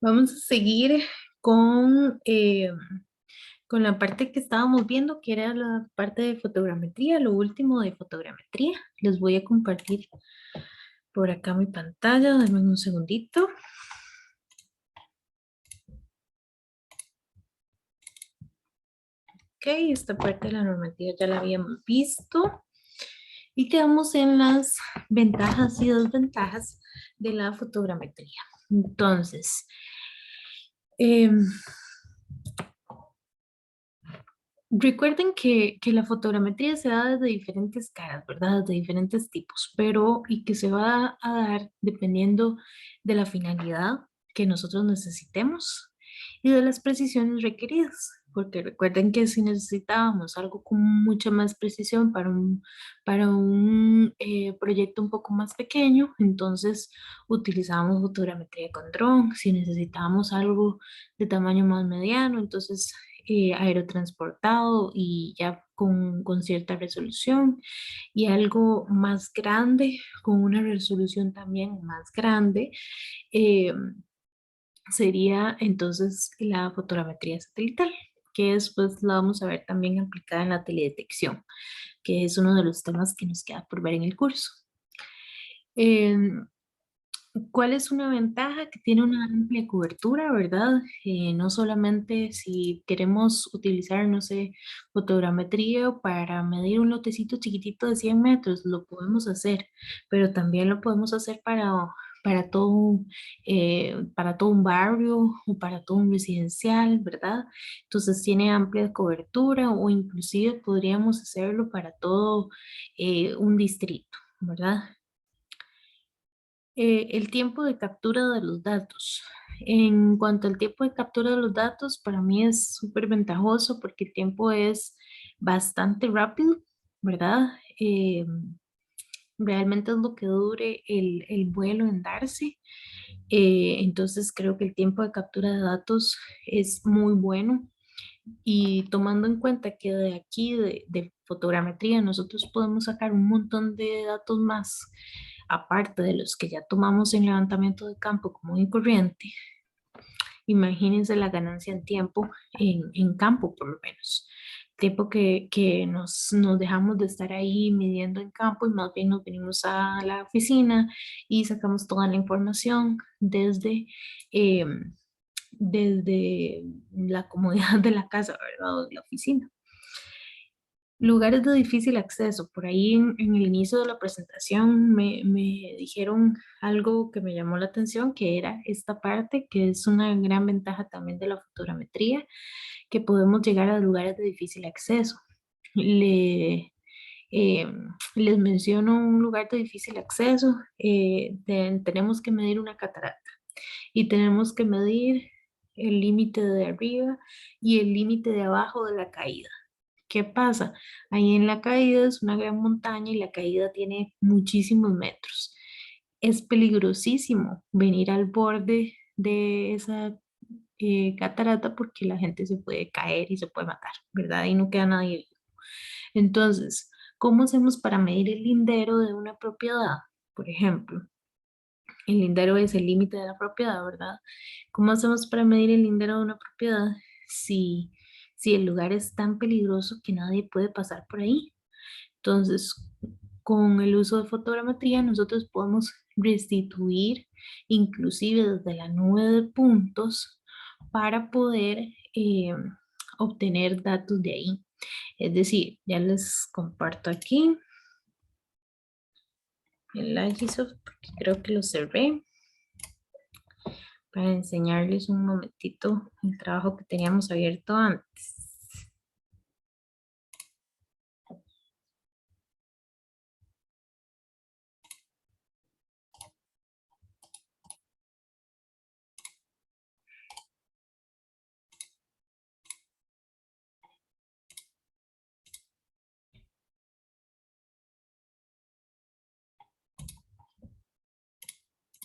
Vamos a seguir con, eh, con la parte que estábamos viendo, que era la parte de fotogrametría, lo último de fotogrametría. Les voy a compartir por acá mi pantalla, denme un segundito. Ok, esta parte de la normativa ya la habíamos visto. Y quedamos en las ventajas y desventajas de la fotogrametría. Entonces, em, recuerden que la fotogrametría se da desde diferentes caras, ¿verdad? De diferentes tipos, pero y que se va a dar dependiendo de la finalidad que nosotros necesitemos y de las precisiones requeridas. Porque recuerden que si necesitábamos algo con mucha más precisión para un proyecto un poco más pequeño, entonces utilizábamos fotogrametría con dron. Si necesitábamos algo de tamaño más mediano, entonces aerotransportado y ya con cierta resolución y algo más grande, con una resolución también más grande, eh, sería entonces la fotogrametría satelital, que después la vamos a ver también aplicada en la teledetección, que es uno de los temas que nos queda por ver en el curso. Em, ¿Cuál es una ventaja? Que tiene una amplia cobertura, ¿verdad? No solamente si queremos utilizar, no sé, fotogrametría para medir un lotecito chiquitito de 100 metros, lo podemos hacer, pero también lo podemos hacer para todo, para todo un barrio o para todo un residencial, ¿verdad? Entonces tiene amplia cobertura o inclusive podríamos hacerlo para todo un distrito, ¿verdad? El tiempo de captura de los datos. En cuanto al tiempo de captura de los datos, para mí es súper ventajoso porque el tiempo es bastante rápido, ¿verdad? Realmente es lo que dure el vuelo en darse. Entonces creo que el tiempo de captura de datos es muy bueno y tomando en cuenta que de aquí, de fotogrametría, nosotros podemos sacar un montón de datos más, aparte de los que ya tomamos en levantamiento de campo común y corriente. Imagínense la ganancia en tiempo en campo, por lo menos. Tiempo que nos dejamos de estar ahí midiendo en campo y más bien nos venimos a la oficina y sacamos toda la información desde la comodidad de la casa, ¿verdad? O de la oficina. Lugares de difícil acceso. Por ahí en el inicio de la presentación me dijeron algo que me llamó la atención, que era esta parte, que es una gran ventaja también de la fotogrametría, que podemos llegar a lugares de difícil acceso. Le, eh, Les menciono un lugar de difícil acceso. Tenemos que medir una catarata y tenemos que medir el límite de arriba y el límite de abajo de la caída. ¿Qué pasa? Ahí en la caída es una gran montaña y la caída tiene muchísimos metros. Es peligrosísimo venir al borde de esa catarata porque la gente se puede caer y se puede matar, ¿verdad? Y no queda nadie vivo. Entonces, ¿cómo hacemos para medir el lindero de una propiedad? Por ejemplo, el lindero es el límite de la propiedad, ¿verdad? ¿Cómo hacemos para medir el lindero de una propiedad si, si el lugar es tan peligroso que nadie puede pasar por ahí? Entonces, con el uso de fotogrametría, nosotros podemos restituir inclusive desde la nube de puntos para poder obtener datos de ahí. Es decir, ya les comparto aquí el Agisoft porque creo que lo cerré para enseñarles un momentito el trabajo que teníamos abierto antes.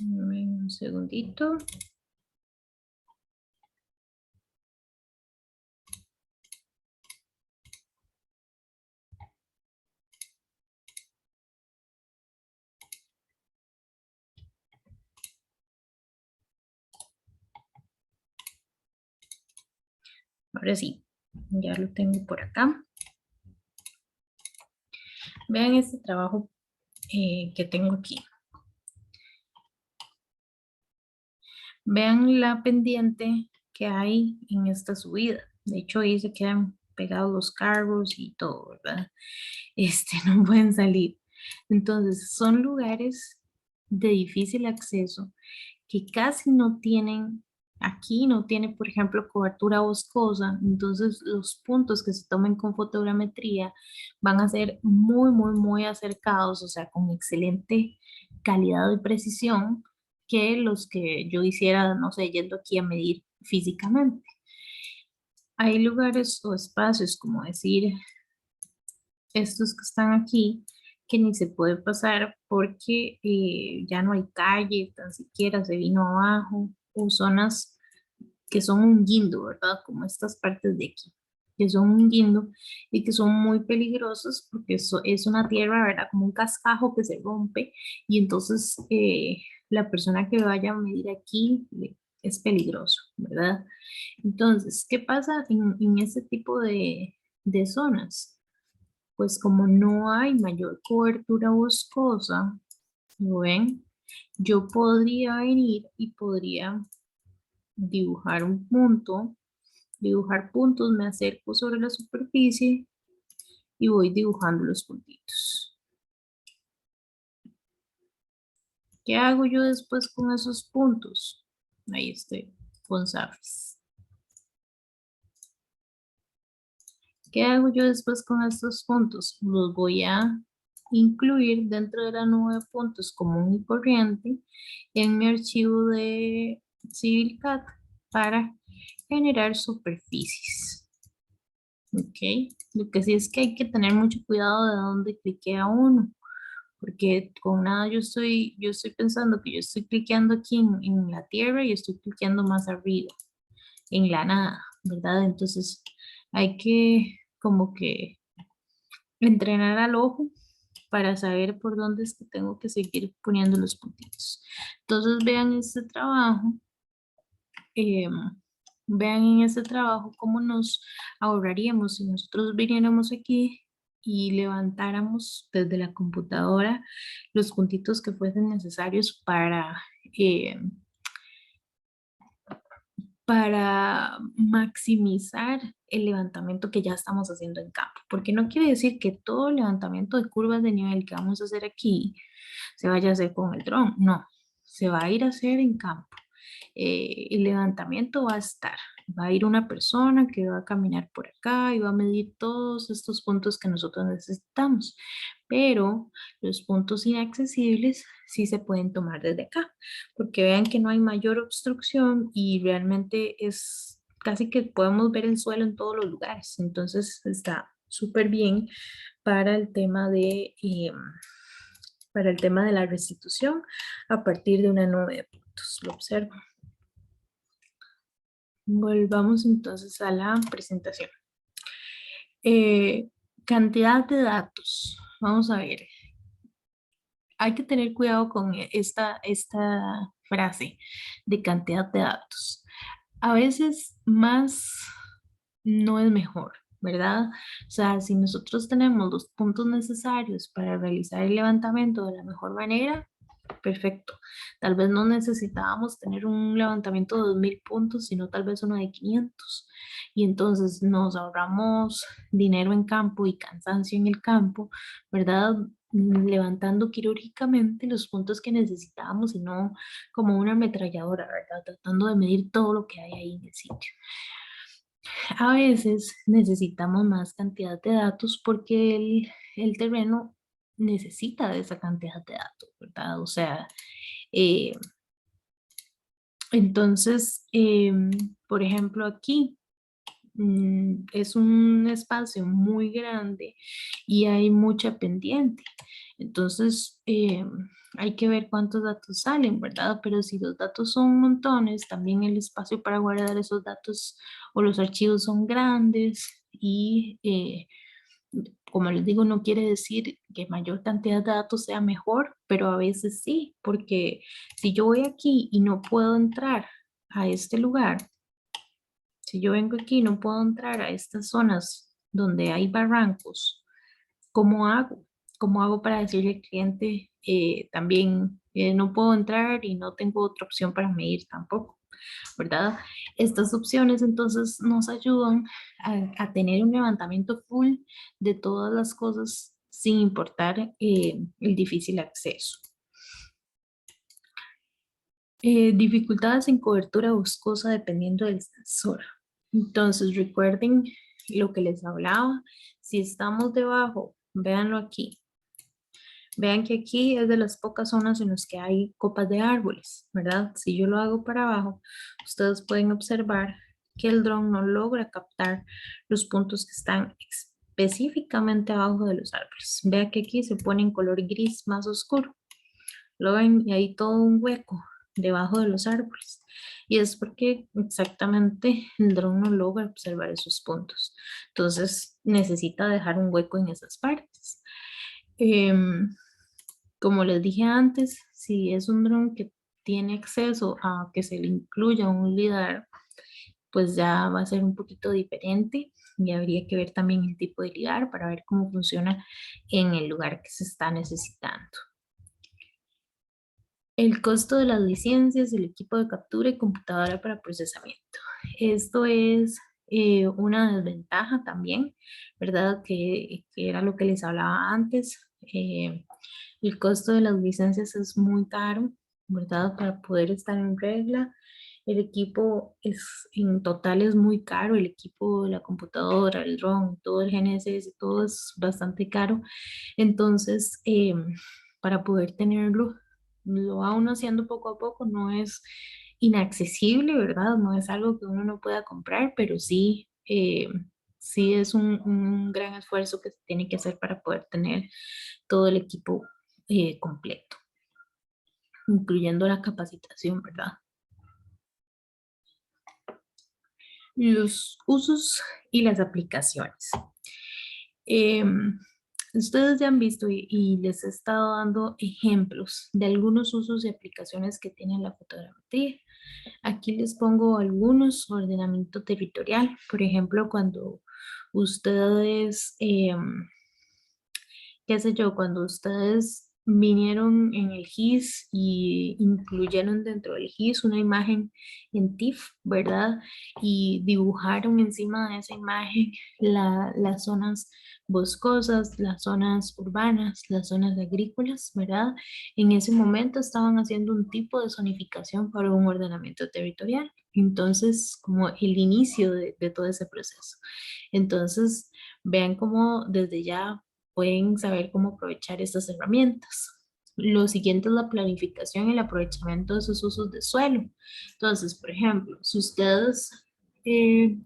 Un segundito. Ahora sí, ya lo tengo por acá. Vean este trabajo que tengo aquí. Vean la pendiente que hay en esta subida. De hecho, ahí se quedan pegados los carros y todo, ¿verdad? No pueden salir. Entonces, son lugares de difícil acceso que casi no tienen, aquí no tiene, por ejemplo, cobertura boscosa. Entonces, los puntos que se tomen con fotogrametría van a ser muy, muy, muy acercados, o sea, con excelente calidad y precisión que los que yo hiciera, no sé, yendo aquí a medir físicamente. Hay lugares o espacios, como decir, estos que están aquí, que ni se puede pasar porque ya no hay calle, tan siquiera se vino abajo, o zonas que son un guindo, ¿verdad? Como estas partes de aquí, que son un guindo y que son muy peligrosos porque eso es una tierra, ¿verdad? Como un cascajo que se rompe y entonces la persona que vaya a medir aquí es peligroso, ¿verdad? Entonces, ¿qué pasa en este tipo de zonas? Pues como no hay mayor cobertura boscosa, ¿lo ven? Yo podría venir y podría dibujar un punto, dibujar puntos, me acerco sobre la superficie y voy dibujando los puntitos. ¿Qué hago yo después con esos puntos? Ahí estoy, con Zafis. ¿Qué hago yo después con estos puntos? Los voy a incluir dentro de la nube de puntos común y corriente en mi archivo de CivilCAD para generar superficies. Ok, lo que sí es que hay que tener mucho cuidado de dónde cliquea uno, porque con nada yo estoy pensando que yo estoy cliqueando aquí en la tierra y estoy cliqueando más arriba, en la nada, ¿verdad? Entonces hay que como que entrenar al ojo para saber por dónde es que tengo que seguir poniendo los puntitos. Entonces vean este trabajo, eh, vean en este trabajo cómo nos ahorraríamos si nosotros viniéramos aquí y levantáramos desde la computadora los puntitos que fuesen necesarios eh, para maximizar el levantamiento que ya estamos haciendo en campo, porque no quiere decir que todo el levantamiento de curvas de nivel que vamos a hacer aquí se vaya a hacer con el dron, no, se va a ir a hacer en campo. El levantamiento va a estar, va a ir una persona que va a caminar por acá y va a medir todos estos puntos que nosotros necesitamos, pero los puntos inaccesibles sí se pueden tomar desde acá, porque vean que no hay mayor obstrucción y realmente es casi que podemos ver el suelo en todos los lugares, entonces está súper bien para el tema para el tema de la restitución a partir de una nube de puntos. Lo observo. Volvamos entonces a la presentación. Eh, Cantidad de datos. Vamos a ver. Hay que tener cuidado con esta frase de cantidad de datos. A veces más no es mejor, ¿verdad? O sea, si nosotros tenemos los puntos necesarios para realizar el levantamiento de la mejor manera, perfecto. Tal vez no necesitábamos tener un levantamiento de 2000 puntos, sino tal vez uno de 500. Y entonces nos ahorramos dinero en campo y cansancio en el campo, ¿verdad? Levantando quirúrgicamente los puntos que necesitábamos y no como una ametralladora, ¿verdad? Tratando de medir todo lo que hay ahí en el sitio. A veces necesitamos más cantidad de datos porque el terreno necesita de esa cantidad de datos, ¿verdad? O sea, eh, entonces, por ejemplo, aquí es un espacio muy grande y hay mucha pendiente. Entonces, hay que ver cuántos datos salen, ¿verdad? Pero si los datos son montones, también el espacio para guardar esos datos o los archivos son grandes y como les digo, no quiere decir que mayor cantidad de datos sea mejor, pero a veces sí, porque si yo voy aquí y no puedo entrar a este lugar, Si yo vengo aquí y no puedo entrar a estas zonas donde hay barrancos, ¿cómo hago? ¿Cómo hago para decirle al cliente también no puedo entrar y no tengo otra opción para medir tampoco? ¿Verdad? Estas opciones entonces nos ayudan a tener un levantamiento full de todas las cosas sin importar el difícil acceso. Dificultades en cobertura boscosa dependiendo del sensor. Entonces recuerden lo que les hablaba. Si estamos debajo, véanlo aquí. Vean que aquí es de las pocas zonas en las que hay copas de árboles, ¿verdad? Si yo lo hago para abajo, ustedes pueden observar que el dron no logra captar los puntos que están específicamente abajo de los árboles. Vean que aquí se pone en color gris más oscuro. Lo ven y hay todo un hueco debajo de los árboles. Y es porque exactamente el dron no logra observar esos puntos. Entonces necesita dejar un hueco en esas partes. Como les dije antes, si es un dron que tiene acceso a que se le incluya un LIDAR, pues ya va a ser un poquito diferente y habría que ver también el tipo de LIDAR para ver cómo funciona en el lugar que se está necesitando. El costo de las licencias, el equipo de captura y computadora para procesamiento. Esto es una desventaja también, ¿verdad? Que era lo que les hablaba antes. El costo de las licencias es muy caro, ¿verdad? Para poder estar en regla. El equipo en total es muy caro, el equipo, la computadora, el drone, todo el GNSS, todo es bastante caro. Entonces, para poder tenerlo, lo va uno haciendo poco a poco, no es inaccesible, ¿verdad? No es algo que uno no pueda comprar, pero sí, sí es un gran esfuerzo que se tiene que hacer para poder tener todo el equipo completo, incluyendo la capacitación, ¿verdad? Los usos y las aplicaciones. Ustedes ya han visto y les he estado dando ejemplos de algunos usos y aplicaciones que tiene la fotogrametría. Aquí les pongo algunos: ordenamiento territorial, por ejemplo, cuando ustedes qué sé yo, cuando ustedes vinieron en el GIS y incluyeron dentro del GIS una imagen en TIFF, ¿verdad? Y dibujaron encima de esa imagen las zonas boscosas, las zonas urbanas, las zonas agrícolas, ¿verdad? En ese momento estaban haciendo un tipo de zonificación para un ordenamiento territorial. Entonces, como el inicio de todo ese proceso. Entonces, vean cómo desde ya pueden saber cómo aprovechar estas herramientas. Lo siguiente es la planificación y el aprovechamiento de sus usos de suelo. Entonces, por ejemplo, si ustedes eh,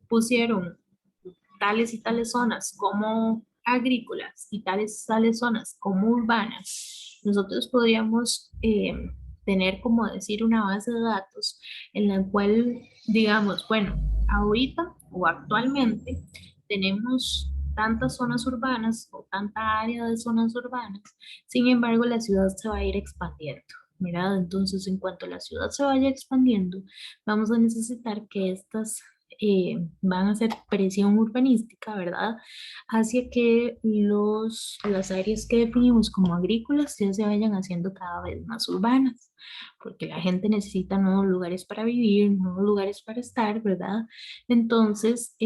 pusieron tales y tales zonas como agrícolas y tales zonas como urbanas, nosotros podríamos tener, como decir, una base de datos en la cual digamos, bueno, ahorita o actualmente tenemos tantas zonas urbanas o tanta área de zonas urbanas, sin embargo la ciudad se va a ir expandiendo. ¿Verdad? Entonces, en cuanto la ciudad se vaya expandiendo, vamos a necesitar que estas van a hacer presión urbanística, ¿verdad? Hacia que las áreas que definimos como agrícolas ya se vayan haciendo cada vez más urbanas, porque la gente necesita nuevos lugares para vivir, nuevos lugares para estar, ¿verdad? Entonces,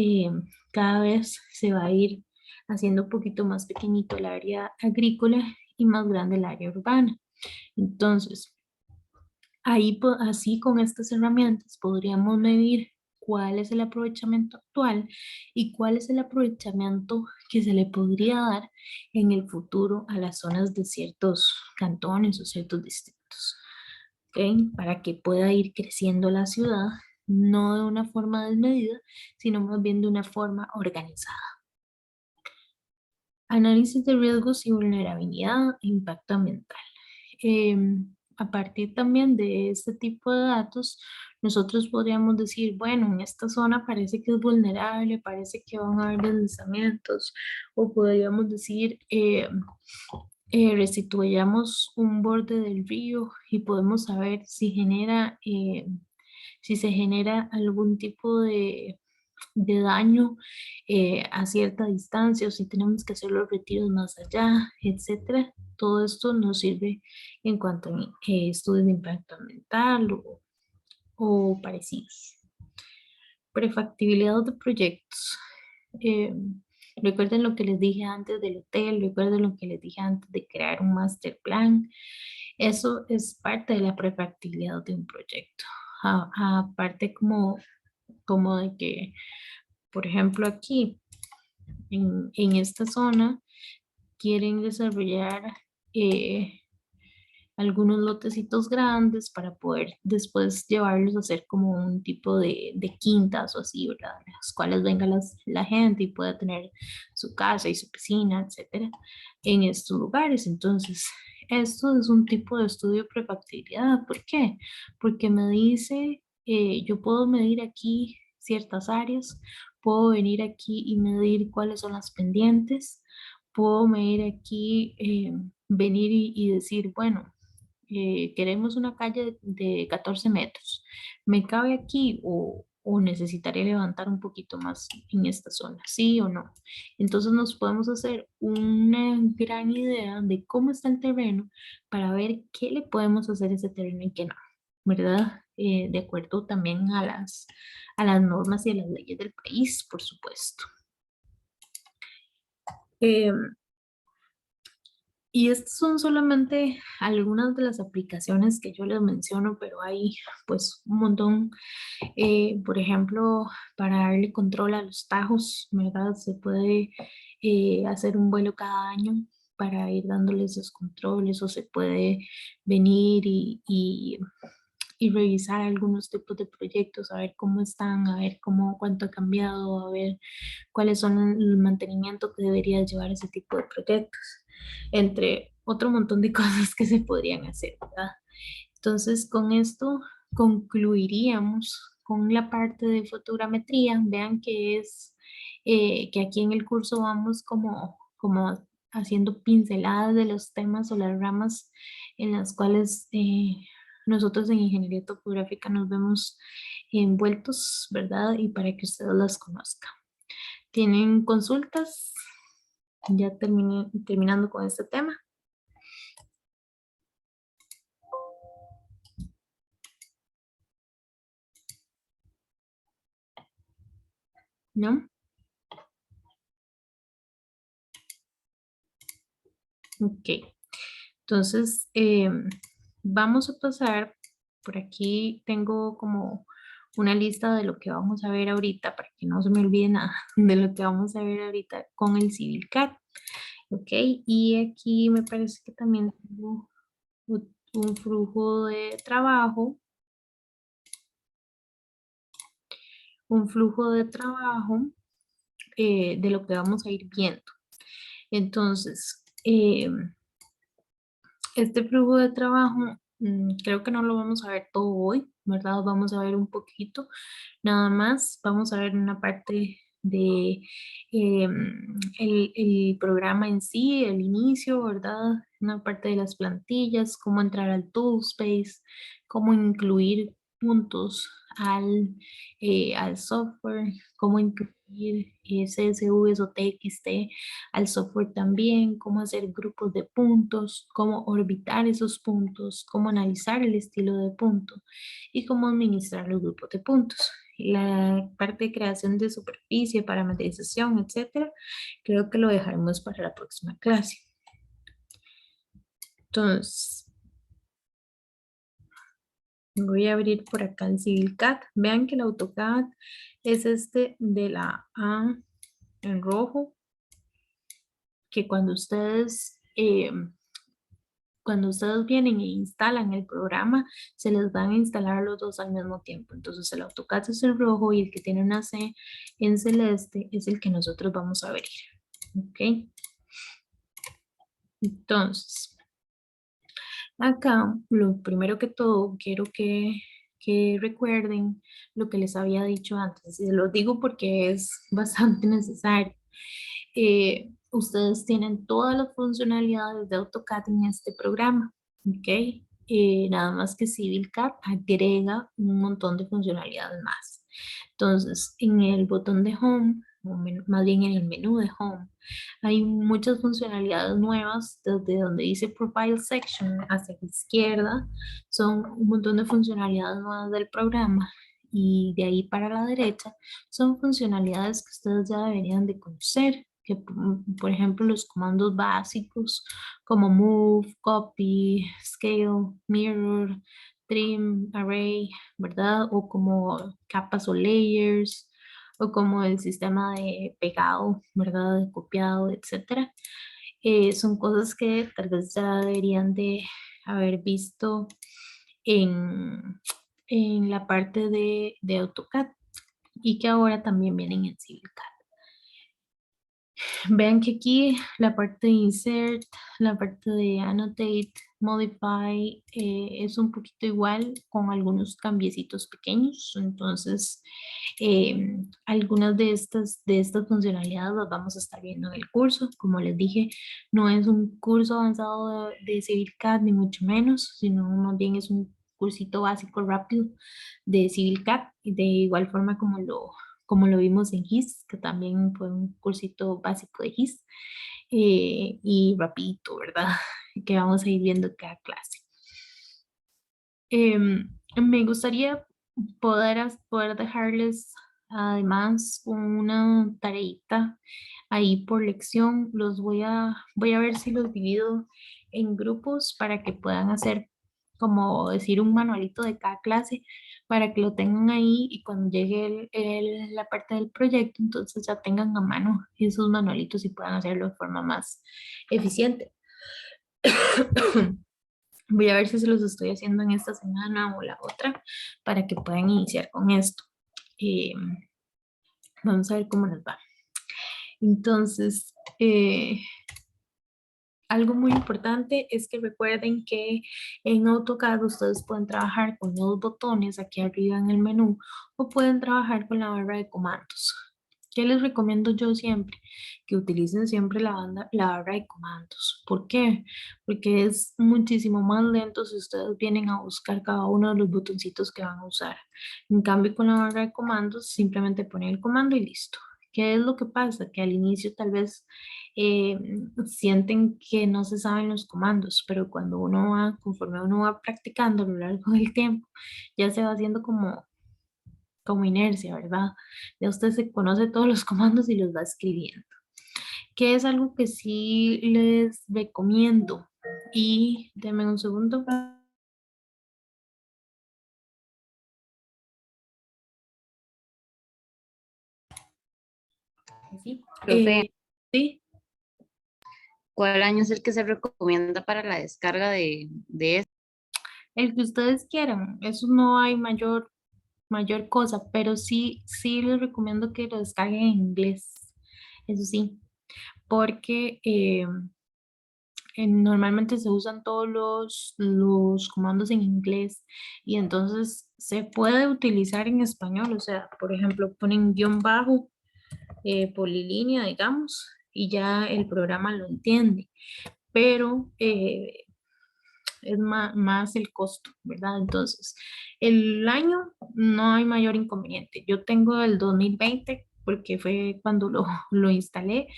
cada vez se va a ir haciendo un poquito más pequeñito el área agrícola y más grande el área urbana. Entonces, ahí, así con estas herramientas podríamos medir cuál es el aprovechamiento actual y cuál es el aprovechamiento que se le podría dar en el futuro a las zonas de ciertos cantones o ciertos distritos, ¿ok? Para que pueda ir creciendo la ciudad, no de una forma desmedida, sino más bien de una forma organizada. Análisis de riesgos y vulnerabilidad e impacto ambiental. A partir también de este tipo de datos, nosotros podríamos decir, bueno, en esta zona parece que es vulnerable, parece que van a haber deslizamientos, o podríamos decir, restituyamos un borde del río y podemos saber si genera si se genera algún tipo de daño a cierta distancia o si tenemos que hacer los retiros más allá, etcétera. Todo esto nos sirve en cuanto a estudios de impacto ambiental o parecidos. Prefactibilidad de proyectos. Eh, Recuerden lo que les dije antes del hotel, recuerden lo que les dije antes de crear un master plan. Eso es parte de la prefactibilidad de un proyecto. Aparte como de que, por ejemplo, aquí en esta zona quieren desarrollar eh, algunos lotecitos grandes para poder después llevarlos a hacer como un tipo de quintas o así, ¿verdad? Las cuales venga la gente y pueda tener su casa y su piscina, etcétera, en estos lugares. Entonces, esto es un tipo de estudio de prefactibilidad. ¿Por qué? Porque me dice, yo puedo medir aquí ciertas áreas, puedo venir aquí y medir cuáles son las pendientes, puedo medir aquí, venir y decir, bueno, queremos una calle de 14 metros. ¿Me cabe aquí o necesitaré levantar un poquito más en esta zona? ¿Sí o no? Entonces nos podemos hacer una gran idea de cómo está el terreno para ver qué le podemos hacer a ese terreno y qué no, ¿verdad? De acuerdo también a las normas y a las leyes del país, por supuesto. Eh, Y estas son solamente algunas de las aplicaciones que yo les menciono, pero hay pues un montón. Por ejemplo, para darle control a los tajos, ¿verdad? Se puede hacer un vuelo cada año para ir dándoles esos controles o se puede venir y revisar algunos tipos de proyectos, a ver cómo están, a ver cuánto ha cambiado, a ver cuáles son el mantenimiento que debería llevar ese tipo de proyectos, entre otro montón de cosas que se podrían hacer, ¿verdad? Entonces, con esto concluiríamos con la parte de fotogrametría. Vean que es que aquí en el curso vamos como haciendo pinceladas de los temas o las ramas en las cuales nosotros en ingeniería topográfica nos vemos envueltos, ¿verdad? Y para que ustedes las conozcan. ¿Tienen consultas? Ya terminando con este tema, ¿no? Ok. Entonces, vamos a pasar, por aquí tengo como una lista de lo que vamos a ver ahorita, para que no se me olvide nada de lo que vamos a ver ahorita con el Civil CAD. Ok, y aquí me parece que también tengo un flujo de trabajo, un flujo de trabajo de lo que vamos a ir viendo. Entonces, este flujo de trabajo, creo que no lo vamos a ver todo hoy, ¿verdad? Vamos a ver un poquito, nada más. Vamos a ver una parte de el programa en sí, el inicio, ¿verdad? Una parte de las plantillas, cómo entrar al Toolspace, cómo incluir puntos al software, cómo incluir CSVs o TXT al software también, cómo hacer grupos de puntos, cómo orbitar esos puntos, cómo analizar el estilo de punto y cómo administrar los grupos de puntos. La parte de creación de superficie, parametrización, etcétera, creo que lo dejaremos para la próxima clase. Entonces, voy a abrir por acá el Civil CAD. Vean que el AutoCAD es este de la A en rojo, que cuando ustedes vienen e instalan el programa, se les van a instalar los dos al mismo tiempo. Entonces el AutoCAD es el rojo y el que tiene una C en celeste es el que nosotros vamos a abrir. ¿Ok? Entonces, acá lo primero que todo quiero que recuerden lo que les había dicho antes. Y se los digo porque es bastante necesario. Ustedes tienen todas las funcionalidades de AutoCAD en este programa. ¿Ok? nada más que CivilCAD agrega un montón de funcionalidades más. Entonces, en el botón de Home, más bien en el menú de Home, hay muchas funcionalidades nuevas desde donde dice Profile Section hacia la izquierda. Son un montón de funcionalidades nuevas del programa y de ahí para la derecha son funcionalidades que ustedes ya deberían de conocer, que por ejemplo los comandos básicos como move, copy, scale, mirror, trim, array, ¿verdad? O como capas o layers, o como el sistema de pegado, ¿verdad? De copiado, etcétera. Son cosas que tal vez ya deberían de haber visto en, en la parte de AutoCAD y que ahora también vienen en CivilCAD. Vean que aquí la parte de insert, la parte de annotate, modify, es un poquito igual con algunos cambiecitos pequeños. Entonces, algunas de estas funcionalidades las vamos a estar viendo en el curso. Como les dije, no es un curso avanzado de CivilCAD ni mucho menos, sino más bien es un cursito básico rápido de CivilCAD, y de igual forma como lo vimos en GIS, que también fue un cursito básico de GIS, y rapidito, ¿verdad? Que vamos a ir viendo cada clase. Me gustaría poder dejarles además una tareita ahí por lección. Voy a ver si los divido en grupos para que puedan hacer como decir un manualito de cada clase para que lo tengan ahí y cuando llegue la parte del proyecto, entonces ya tengan a mano esos manualitos y puedan hacerlo de forma más eficiente. Voy a ver si se los estoy haciendo en esta semana o la otra para que puedan iniciar con esto. Eh, Vamos a ver cómo nos va. Entonces, algo muy importante es que recuerden que en AutoCAD ustedes pueden trabajar con los botones aquí arriba en el menú o pueden trabajar con la barra de comandos. ¿Qué les recomiendo yo siempre? Que utilicen siempre la barra de comandos. ¿Por qué? Porque es muchísimo más lento si ustedes vienen a buscar cada uno de los botoncitos que van a usar. En cambio, con la barra de comandos, simplemente ponen el comando y listo. ¿Qué es lo que pasa? Que al inicio tal vez eh, sienten que no se saben los comandos, pero cuando uno va, conforme uno va practicando a lo largo del tiempo, ya se va haciendo como inercia, ¿verdad? Ya usted se conoce todos los comandos y los va escribiendo, que es algo que sí les recomiendo. Y denme un segundo. Sí, Profe, sí, ¿cuál año es el que se recomienda para la descarga de esto? el que ustedes quieran, eso no hay mayor cosa, pero sí les recomiendo que lo descarguen en inglés, eso sí, porque normalmente se usan todos los comandos en inglés y entonces se puede utilizar en español, o sea, por ejemplo, ponen guión bajo, polilínea, digamos, y ya el programa lo entiende, pero es más el costo, ¿verdad? Entonces, el año no hay mayor inconveniente. Yo tengo el 2020 porque fue cuando lo instalé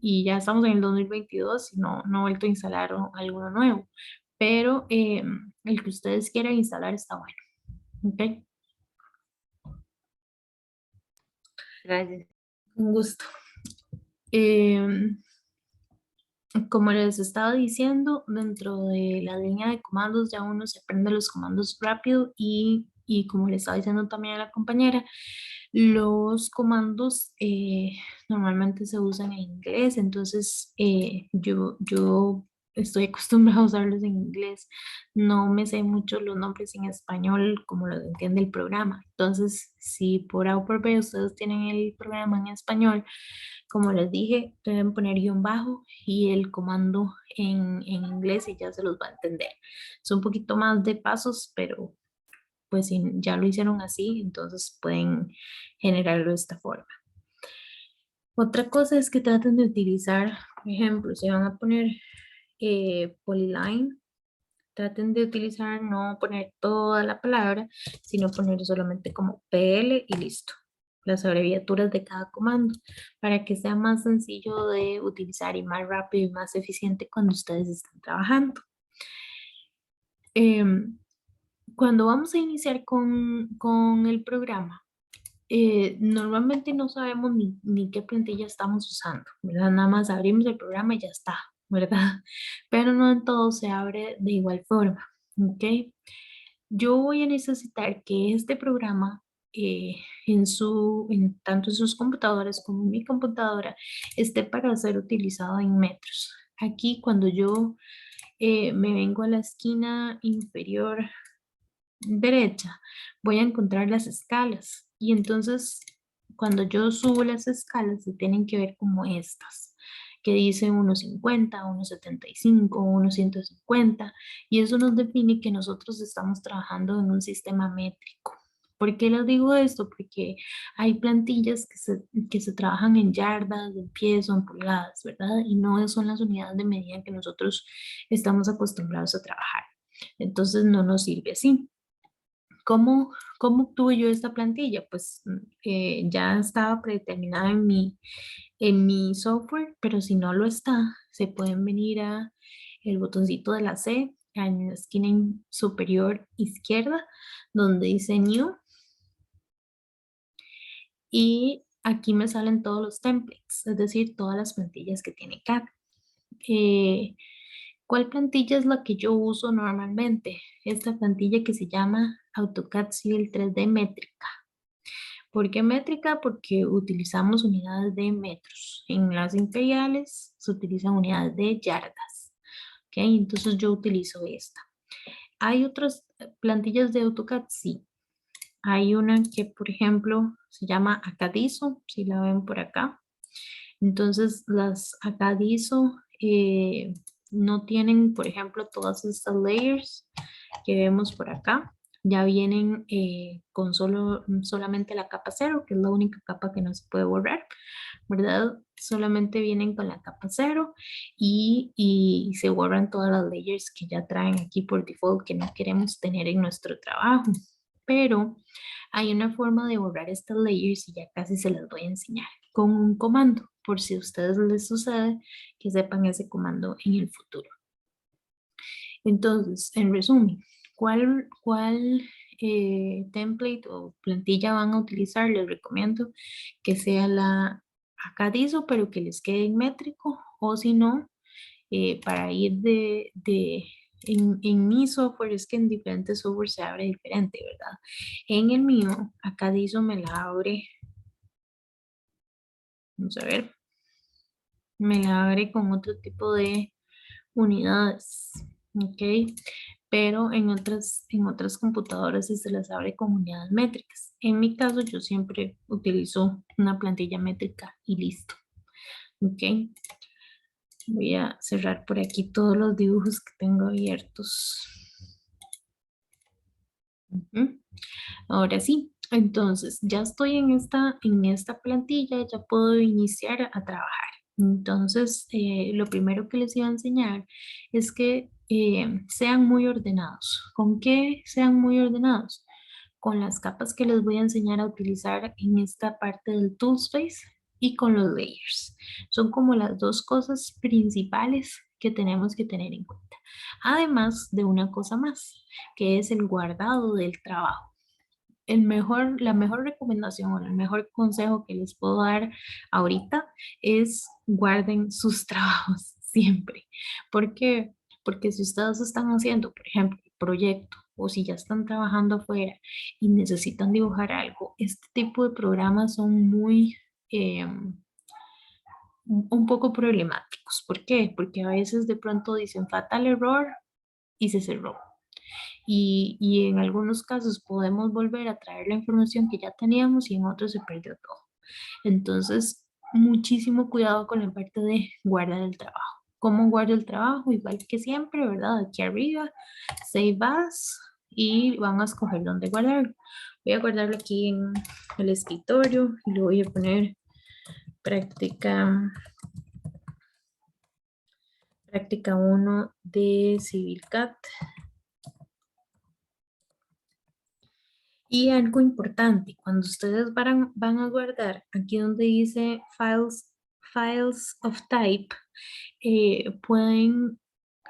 y ya estamos en el 2022 y no he vuelto a instalar alguno nuevo, pero el que ustedes quieran instalar está bueno, ¿ok? Gracias. Un gusto. Em, Como les estaba diciendo, dentro de la línea de comandos ya uno se aprende los comandos rápido y como le estaba diciendo también a la compañera, los comandos normalmente se usan en inglés, entonces yo estoy acostumbrada a usarlos en inglés, no me sé mucho los nombres en español como lo entiende el programa, entonces si por A o por B ustedes tienen el programa en español, como les dije, deben poner guión bajo y el comando en inglés y ya se los va a entender. Es un poquito más de pasos, pero pues si ya lo hicieron así, entonces pueden generarlo de esta forma. Otra cosa es que traten de utilizar, por ejemplo, si van a poner Polyline, traten de utilizar, no poner toda la palabra, sino poner solamente como PL y listo. Las abreviaturas de cada comando para que sea más sencillo de utilizar y más rápido y más eficiente cuando ustedes están trabajando. Em, Cuando vamos a iniciar con el programa, normalmente no sabemos ni qué plantilla estamos usando, ¿verdad? Nada más abrimos el programa y ya está, ¿verdad? Pero no en todo se abre de igual forma, ¿ok? Yo voy a necesitar que este programa, tanto en sus computadoras como en mi computadora, esté para ser utilizado en metros. Aquí cuando yo me vengo a la esquina inferior derecha, voy a encontrar las escalas y entonces cuando yo subo las escalas se tienen que ver como estas que dice 1,50, 1,75, 1,150 y eso nos define que nosotros estamos trabajando en un sistema métrico. ¿Por qué les digo esto? Porque hay plantillas que se trabajan en yardas, en pies o en pulgadas, ¿verdad? Y no son las unidades de medida que nosotros estamos acostumbrados a trabajar. Entonces no nos sirve así. ¿Cómo obtuve yo esta plantilla? Pues ya estaba predeterminada en mi software, pero si no lo está, se pueden venir a el botoncito de la C en la esquina superior izquierda, donde dice New, y aquí me salen todos los templates, es decir, todas las plantillas que tiene CAD. Eh, ¿Cuál plantilla es la que yo uso normalmente? Esta plantilla que se llama AutoCAD Civil 3D Métrica. ¿Por qué métrica? Porque utilizamos unidades de metros. En las imperiales se utilizan unidades de yardas. ¿Ok? Entonces yo utilizo esta. ¿Hay otras plantillas de AutoCAD? Sí. Hay una que, por ejemplo, se llama Acadizo, si la ven por acá. Entonces, las Acadizo no tienen, por ejemplo, todas estas layers que vemos por acá. Ya vienen con solamente la capa cero, que es la única capa que no se puede borrar, ¿verdad? Solamente vienen con la capa cero y se borran todas las layers que ya traen aquí por default que no queremos tener en nuestro trabajo. Pero hay una forma de borrar estas layers y ya casi se las voy a enseñar con un comando, por si a ustedes les sucede que sepan ese comando en el futuro. Entonces, en resumen, ¿cuál template o plantilla van a utilizar? Les recomiendo que sea la Acadizo, pero que les quede en métrico, o si no, para ir en mi software, es que en diferentes software se abre diferente, ¿verdad? En el mío, Acadizo me la abre, vamos a ver, me la abre con otro tipo de unidades, ¿ok? Pero en otras computadoras sí se las abre con unidades métricas. En mi caso, yo siempre utilizo una plantilla métrica y listo, ¿ok? Voy a cerrar por aquí todos los dibujos que tengo abiertos. Ujú. Ahora sí, entonces ya estoy en esta plantilla, ya puedo iniciar a trabajar. Entonces, lo primero que les iba a enseñar es que sean muy ordenados. ¿Con qué sean muy ordenados? Con las capas que les voy a enseñar a utilizar en esta parte del Toolspace y con los layers. Son como las dos cosas principales que tenemos que tener en cuenta. Además de una cosa más, que es el guardado del trabajo. La mejor recomendación o el mejor consejo que les puedo dar ahorita es guarden sus trabajos siempre. ¿Por qué? Porque si ustedes están haciendo, por ejemplo, el proyecto o si ya están trabajando afuera y necesitan dibujar algo, este tipo de programas son muy, un poco problemáticos. ¿Por qué? Porque a veces de pronto dicen fatal error y se cerró. Y en algunos casos podemos volver a traer la información que ya teníamos y en otros se perdió todo. Entonces, muchísimo cuidado con la parte de guardar el trabajo. ¿Cómo guardo el trabajo? Igual que siempre, ¿verdad? Aquí arriba, Save As y van a escoger dónde guardarlo. Voy a guardarlo aquí en el escritorio y lo voy a poner práctica, práctica 1 de CivilCAD. Y algo importante, cuando ustedes van a guardar, aquí donde dice Files of Type, pueden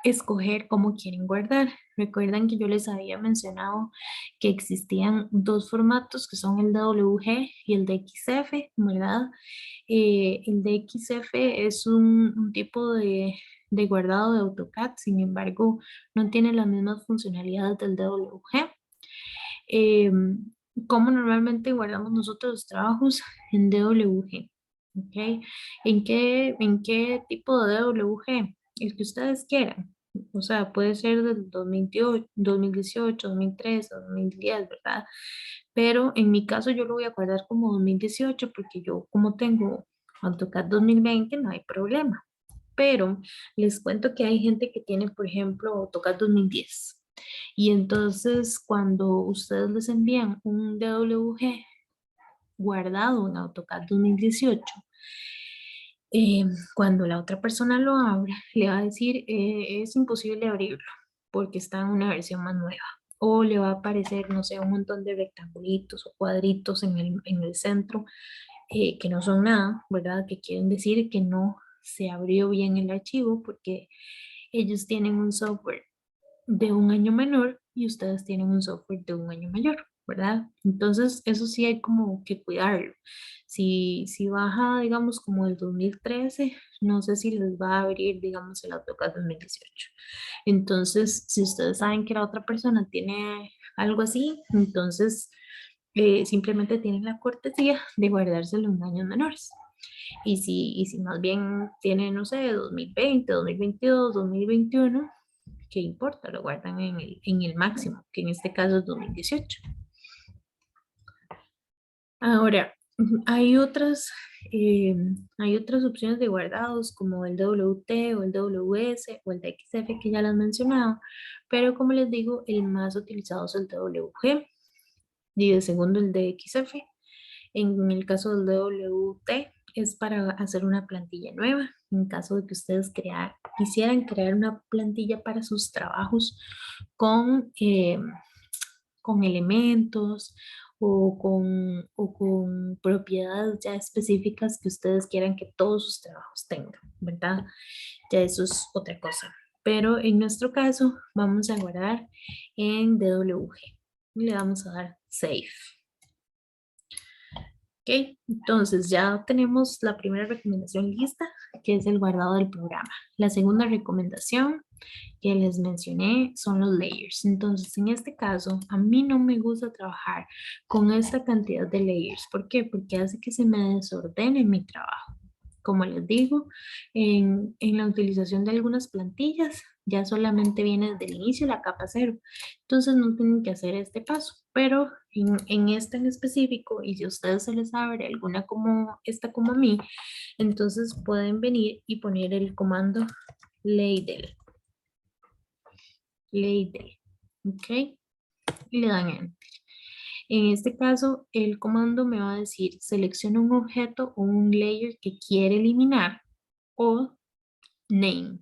escoger cómo quieren guardar. Recuerdan que yo les había mencionado que existían dos formatos que son el DWG y el DXF, ¿verdad? El DXF es un tipo de guardado de AutoCAD, sin embargo, no tiene las mismas funcionalidades del DWG. Eh, ¿Cómo normalmente guardamos nosotros los trabajos? En DWG. ¿Ok? En qué tipo de DWG? El que ustedes quieran. O sea, puede ser del 2018, 2018, 2013, 2010, ¿verdad? Pero en mi caso yo lo voy a guardar como 2018 porque yo como tengo AutoCAD 2020 no hay problema. Pero les cuento que hay gente que tiene, por ejemplo, AutoCAD 2010. Y entonces cuando ustedes les envían un DWG guardado en AutoCAD 2018, eh, cuando la otra persona lo abra, le va a decir, es imposible abrirlo porque está en una versión más nueva. O le va a aparecer, no sé, un montón de rectangulitos o cuadritos en el centro que no son nada, ¿verdad? Que quieren decir que no se abrió bien el archivo porque ellos tienen un software de un año menor y ustedes tienen un software de un año mayor, ¿verdad? Entonces, eso sí hay como que cuidarlo. Si baja, digamos, como el 2013, no sé si les va a abrir, digamos, el AutoCAD 2018. Entonces, si ustedes saben que la otra persona tiene algo así, entonces simplemente tienen la cortesía de guardárselo en años menores. Y si más bien tiene, no sé, 2020, 2022, 2021, ¿qué importa? Lo guardan en el máximo, que en este caso es 2018. Ahora, eh, hay otras opciones de guardados como el WT o el WS o el DXF que ya las mencionado, pero como les digo, el más utilizado es el WG y de segundo el DXF. En el caso del DWT es para hacer una plantilla nueva. En caso de que ustedes quisieran crear una plantilla para sus trabajos con, con elementos o con propiedades ya específicas que ustedes quieran que todos sus trabajos tengan, ¿verdad? Ya eso es otra cosa. Pero en nuestro caso vamos a guardar en DWG y le vamos a dar Save. Ok, entonces ya tenemos la primera recomendación lista, que es el guardado del programa. La segunda recomendación que les mencioné son los layers. Entonces, en este caso, a mí no me gusta trabajar con esta cantidad de layers. ¿Por qué? Porque hace que se me desordene mi trabajo. Como les digo, en la utilización de algunas plantillas ya solamente viene desde el inicio la capa cero. Entonces no tienen que hacer este paso. Pero en esta en específico, y si a ustedes se les abre alguna como esta como a mí, entonces pueden venir y poner el comando ladle. Ladle. ¿Ok? Y le dan Enter. En este caso, el comando me va a decir, selecciona un objeto o un layer que quiere eliminar o name.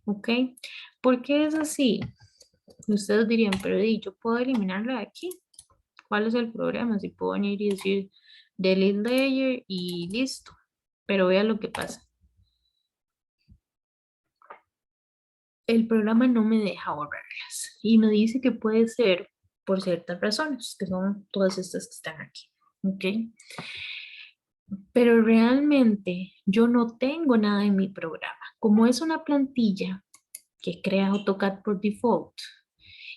¿Ok? ¿Por qué es así? Ustedes dirían, pero yo puedo eliminarlo de aquí. ¿Cuál es el problema? Si puedo venir y decir delete layer y listo. Pero vean lo que pasa. El programa no me deja borrarlas y me dice que puede ser por ciertas razones, que son todas estas que están aquí. ¿Ok? Pero realmente yo no tengo nada en mi programa. Como es una plantilla que crea AutoCAD por default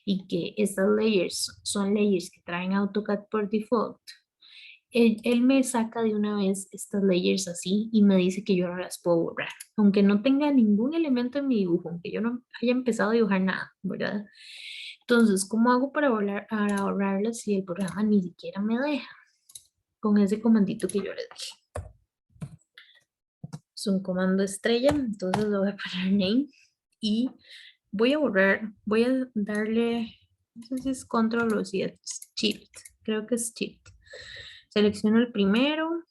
y que estas layers son layers que traen AutoCAD por default, él me saca de una vez estas layers así y me dice que yo no las puedo borrar, aunque no tenga ningún elemento en mi dibujo, aunque yo no haya empezado a dibujar nada, ¿verdad? Entonces, ¿cómo hago para borrarlas si el programa ni siquiera me deja? Con ese comandito que yo les dije. Es un comando estrella, entonces lo voy a poner name y voy a borrar, voy a darle, no sé si es control o si es shift, creo que es shift. Selecciono el primero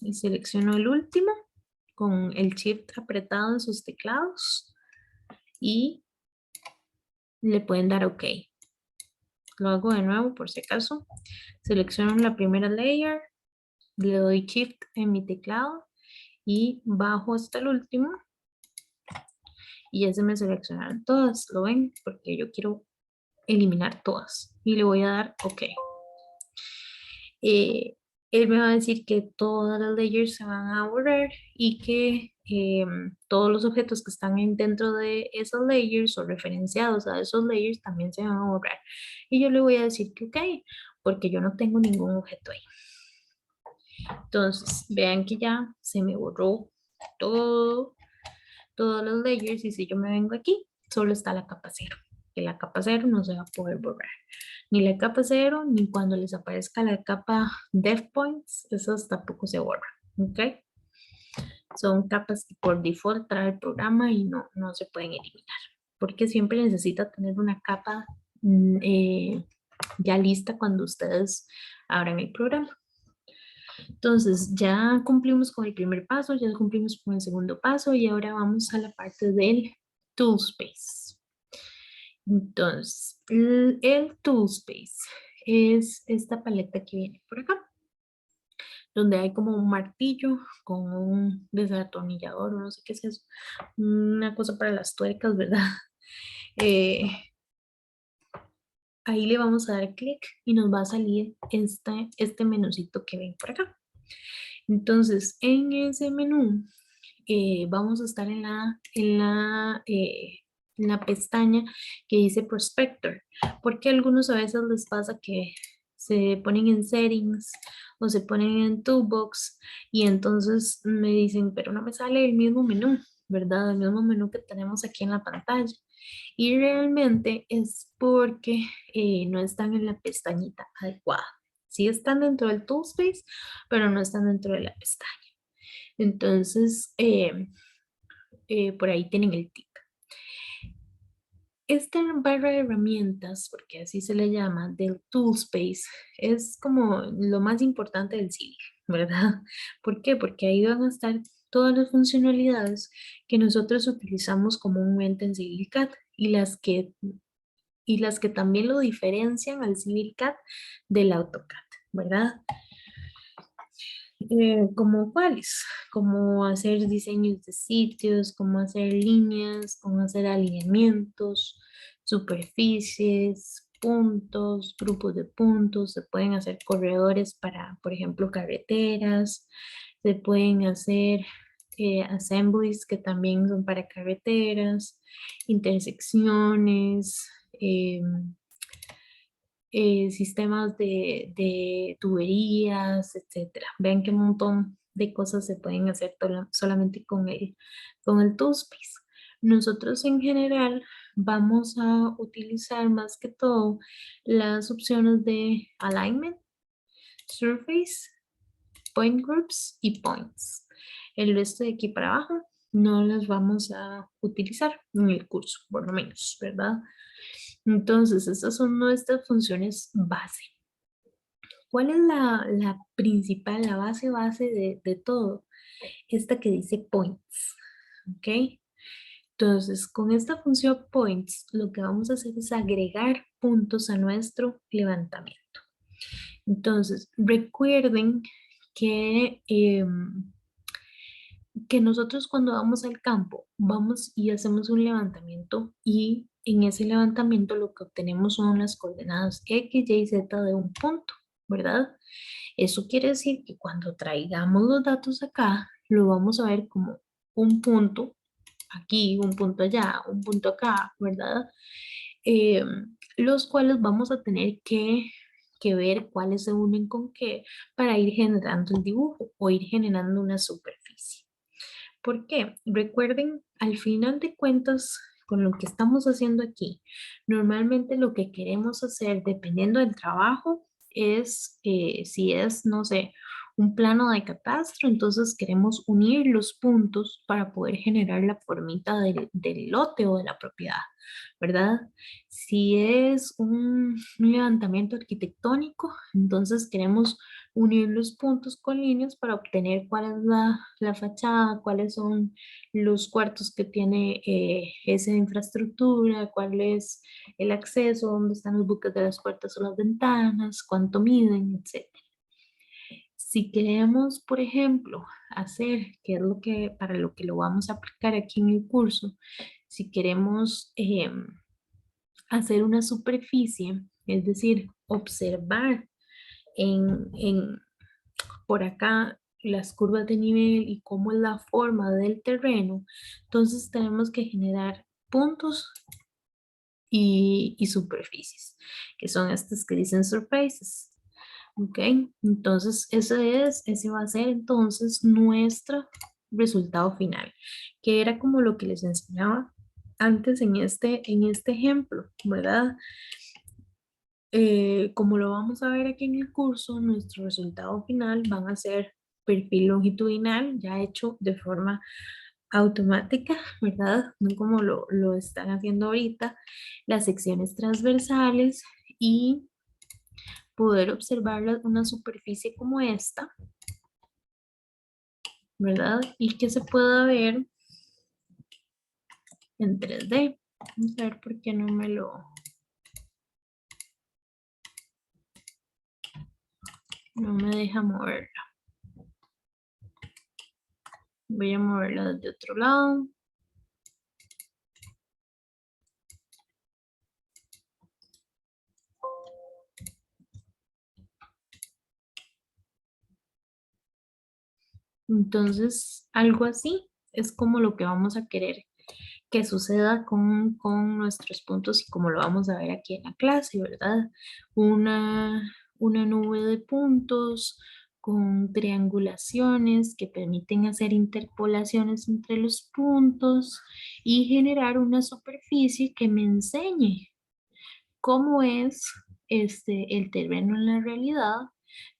y selecciono el último con el shift apretado en sus teclados y le pueden dar OK. lo hago de nuevo por si acaso. Selecciono la primera layer, le doy Shift en mi teclado y bajo hasta el último y ya se me seleccionaron todas, ¿lo ven? Porque yo quiero eliminar todas y le voy a dar OK. Eh, Él me va a decir que todas las layers se van a borrar y que todos los objetos que están dentro de esas layers o referenciados a esos layers también se van a borrar. Y yo le voy a decir que OK, porque yo no tengo ningún objeto ahí. Entonces, vean que ya se me borró todo, todos los layers y si yo me vengo aquí, solo está la capa 0. Que la capa 0 no se va a poder borrar. Ni la capa 0, ni cuando les aparezca la capa Def Points, esas tampoco se borran. ¿Ok? Son capas que por default trae el programa y no se pueden eliminar. Porque siempre necesita tener una capa ya lista cuando ustedes abran el programa. Entonces, ya cumplimos con el primer paso, ya cumplimos con el segundo paso y ahora vamos a la parte del Toolspace. Entonces, el Toolspace es esta paleta que viene por acá, donde hay como un martillo con un desatornillador, no sé qué es eso, una cosa para las tuercas, ¿verdad? Eh, Ahí le vamos a dar clic y nos va a salir este menucito que ven por acá. Entonces, en ese menú vamos a estar en la pestaña que dice Prospector, porque a algunos a veces les pasa que se ponen en Settings o se ponen en Toolbox y entonces me dicen, pero no me sale el mismo menú, ¿verdad? El mismo menú que tenemos aquí en la pantalla. Y realmente es porque no están en la pestañita adecuada. Sí están dentro del Toolspace, pero no están dentro de la pestaña. Entonces, por ahí tienen el tip. Esta barra de herramientas, porque así se le llama, del Toolspace, es como lo más importante del Civil, ¿verdad? ¿Por qué? Porque ahí van a estar todas las funcionalidades que nosotros utilizamos comúnmente en CivilCAD y las que también lo diferencian al CivilCAD del AutoCAD, ¿verdad? Como cuáles, como hacer diseños de sitios, como hacer líneas, como hacer alineamientos, superficies, puntos, grupos de puntos, se pueden hacer corredores para, por ejemplo, carreteras, se pueden hacer assemblies que también son para carreteras, intersecciones, sistemas de tuberías, etcétera. Vean qué montón de cosas se pueden hacer solamente con el Toolspace. Nosotros en general vamos a utilizar más que todo las opciones de Alignment, Surface, Point Groups y Points. El resto de aquí para abajo no las vamos a utilizar en el curso, por lo menos, ¿verdad? Entonces, estas son nuestras funciones base. ¿Cuál es la principal, la base de todo? Esta que dice points, ¿ok? Entonces, con esta función points, lo que vamos a hacer es agregar puntos a nuestro levantamiento. Entonces, recuerden que nosotros cuando vamos al campo, vamos y hacemos un levantamiento y en ese levantamiento lo que obtenemos son las coordenadas X, Y, Z de un punto, ¿verdad? Eso quiere decir que cuando traigamos los datos acá, lo vamos a ver como un punto aquí, un punto allá, un punto acá, ¿verdad? Eh, los cuales vamos a tener que ver cuáles se unen con qué para ir generando el dibujo o ir generando una superficie. ¿Por qué? Recuerden, al final de cuentas, con lo que estamos haciendo aquí, normalmente lo que queremos hacer, dependiendo del trabajo, es, si es, no sé, un plano de catastro, entonces queremos unir los puntos para poder generar la formita del lote o de la propiedad, ¿verdad? Si es un levantamiento arquitectónico, entonces queremos unir los puntos con líneas para obtener cuál es la fachada, cuáles son los cuartos que tiene esa infraestructura, cuál es el acceso, dónde están los buques de las puertas o las ventanas, cuánto miden, etc. Si queremos, por ejemplo, hacer, que es lo que, para lo que lo vamos a aplicar aquí en el curso, si queremos hacer una superficie, es decir, observar en por acá las curvas de nivel y cómo es la forma del terreno, entonces tenemos que generar puntos y superficies, que son estas que dicen surfaces. Ok, entonces ese va a ser entonces nuestro resultado final, que era como lo que les enseñaba antes en este ejemplo, ¿verdad? Como lo vamos a ver aquí en el curso, nuestro resultado final van a ser perfil longitudinal ya hecho de forma automática, ¿verdad? No como lo están haciendo ahorita, las secciones transversales y poder observar una superficie como esta, ¿verdad? Y que se pueda ver en 3D. Vamos a ver por qué no me deja moverla. Voy a moverla desde otro lado. Entonces, algo así es como lo que vamos a querer que suceda con nuestros puntos y como lo vamos a ver aquí en la clase, ¿verdad? Una nube de puntos con triangulaciones que permiten hacer interpolaciones entre los puntos y generar una superficie que me enseñe cómo es el terreno en la realidad,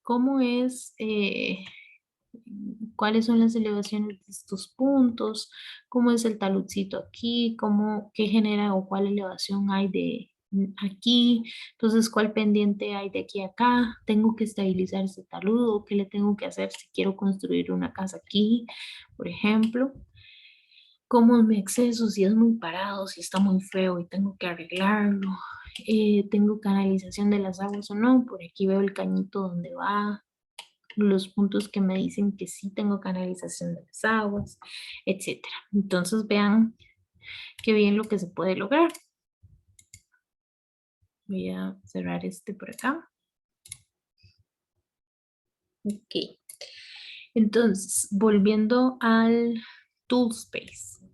cómo es cuáles son las elevaciones de estos puntos, cómo es el taludcito aquí, qué genera o cuál elevación hay de aquí, entonces cuál pendiente hay de aquí a acá, tengo que estabilizar este taludo, qué le tengo que hacer si quiero construir una casa aquí, por ejemplo, cómo es mi acceso, si es muy parado, si está muy feo y tengo que arreglarlo, tengo canalización de las aguas o no, por aquí veo el cañito donde va, los puntos que me dicen que sí tengo canalización de las aguas, etcétera. Entonces vean qué bien lo que se puede lograr. Voy a cerrar este por acá. Ok. Entonces, volviendo al Toolspace.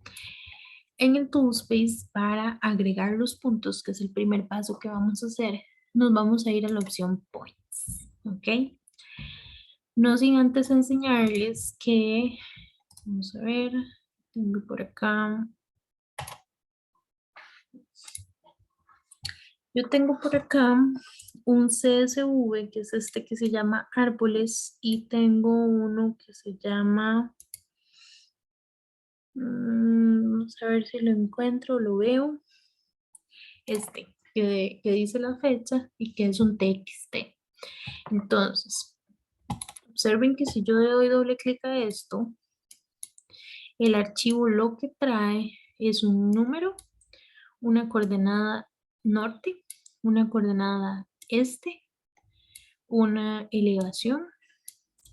En el Toolspace, para agregar los puntos, que es el primer paso que vamos a hacer, nos vamos a ir a la opción Points. Ok. No sin antes enseñarles que, vamos a ver, tengo por acá. Yo tengo por acá un CSV, que es este que se llama árboles, y tengo uno que se llama, vamos a ver si lo encuentro, o lo veo, que dice la fecha y que es un TXT. Entonces, observen que si yo le doy doble clic a esto, el archivo lo que trae es un número, una coordenada norte, una coordenada este, una elevación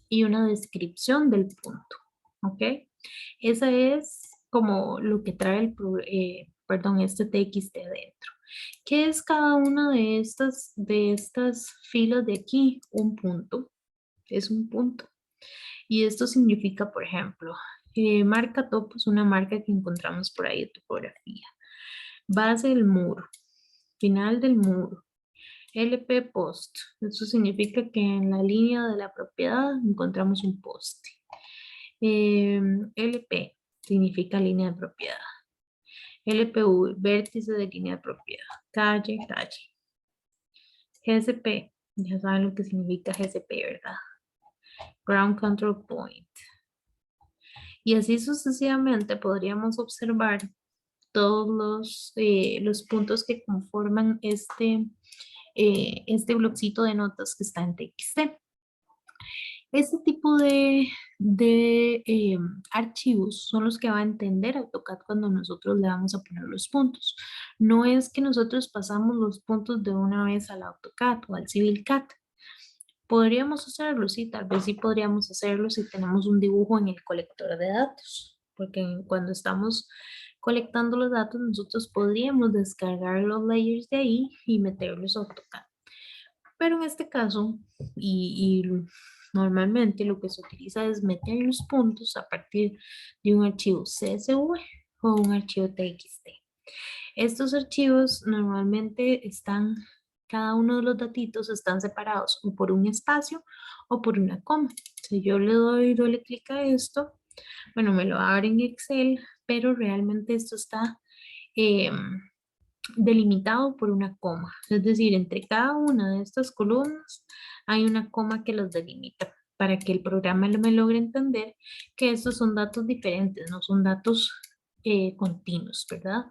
y una descripción del punto, ¿ok? Esa es como lo que trae perdón, este TXT dentro. ¿Qué es cada una de estas filas de aquí? Un punto, es un punto. Y esto significa, por ejemplo, marca topo es una marca que encontramos por ahí de topografía. Base del muro, final del muro, LP post. Eso significa que en la línea de la propiedad encontramos un poste. LP significa línea de propiedad. LPV, vértice de línea de propiedad. Calle, calle. GSP, ya saben lo que significa GSP, ¿verdad? Ground Control Point. Y así sucesivamente podríamos observar todos los puntos que conforman este bloccito de notas que está en TXT. Este tipo de archivos son los que va a entender AutoCAD cuando nosotros le vamos a poner los puntos. No es que nosotros pasamos los puntos de una vez al AutoCAD o al CivilCAD. Podríamos hacerlo, sí, tal vez sí podríamos hacerlo si tenemos un dibujo en el colector de datos, porque cuando estamos colectando los datos, nosotros podríamos descargar los layers de ahí y meterlos a AutoCAD. Pero en este caso, y normalmente lo que se utiliza es meter los puntos a partir de un archivo CSV o un archivo TXT. Estos archivos normalmente están, cada uno de los datitos están separados o por un espacio o por una coma. Si yo le doy doble clic a esto, bueno, me lo abre en Excel, pero realmente esto está delimitado por una coma. Es decir, entre cada una de estas columnas hay una coma que los delimita para que el programa me logre entender que estos son datos diferentes, no son datos continuos, ¿verdad?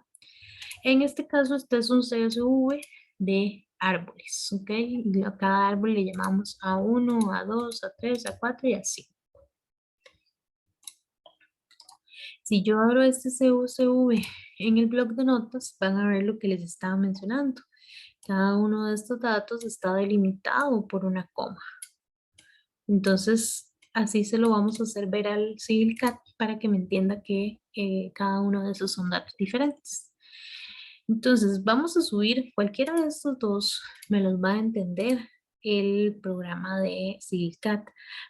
En este caso, este es un CSV de árboles, ¿ok? Y a cada árbol le llamamos A1, A2, A3, A4 y así. Si yo abro este CSV en el bloc de notas, van a ver lo que les estaba mencionando. Cada uno de estos datos está delimitado por una coma. Entonces, así se lo vamos a hacer ver al CivilCAD para que me entienda que cada uno de esos son datos diferentes. Entonces, vamos a subir cualquiera de estos dos, me los va a entender el programa de CivilCAD.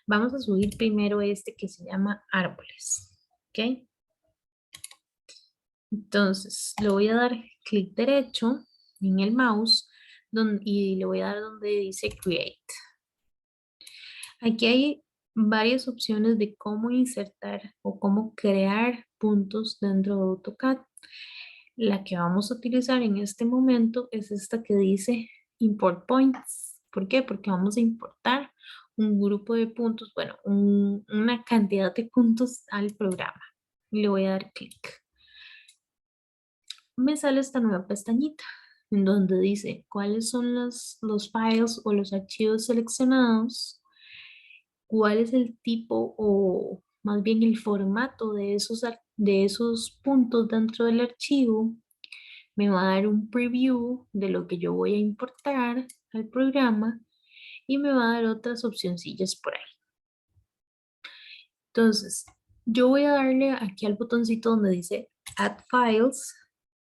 Vamos a subir primero este que se llama árboles, ¿ok? Entonces, le voy a dar clic derecho en el mouse y le voy a dar donde dice Create. Aquí hay varias opciones de cómo insertar o cómo crear puntos dentro de AutoCAD. La que vamos a utilizar en este momento es esta que dice Import Points. ¿Por qué? Porque vamos a importar un grupo de puntos, bueno, una cantidad de puntos al programa. Le voy a dar clic. Me sale esta nueva pestañita en donde dice cuáles son los files o los archivos seleccionados, cuál es el tipo o más bien el formato de esos puntos dentro del archivo. Me va a dar un preview de lo que yo voy a importar al programa y me va a dar otras opcioncillas por ahí. Entonces, yo voy a darle aquí al botoncito donde dice Add Files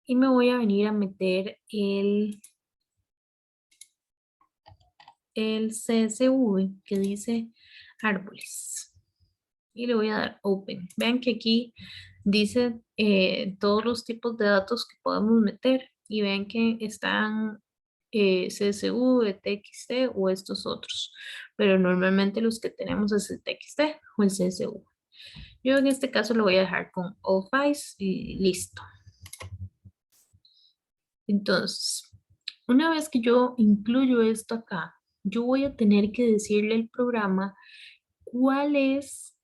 y me voy a venir a meter el CSV que dice árboles y le voy a dar Open. Vean que aquí dice todos los tipos de datos que podemos meter y vean que están CSV, TXT o estos otros, pero normalmente los que tenemos es el TXT o el CSV. Yo en este caso lo voy a dejar con All Files y listo. Entonces, una vez que yo incluyo esto acá, yo voy a tener que decirle al programa cuál es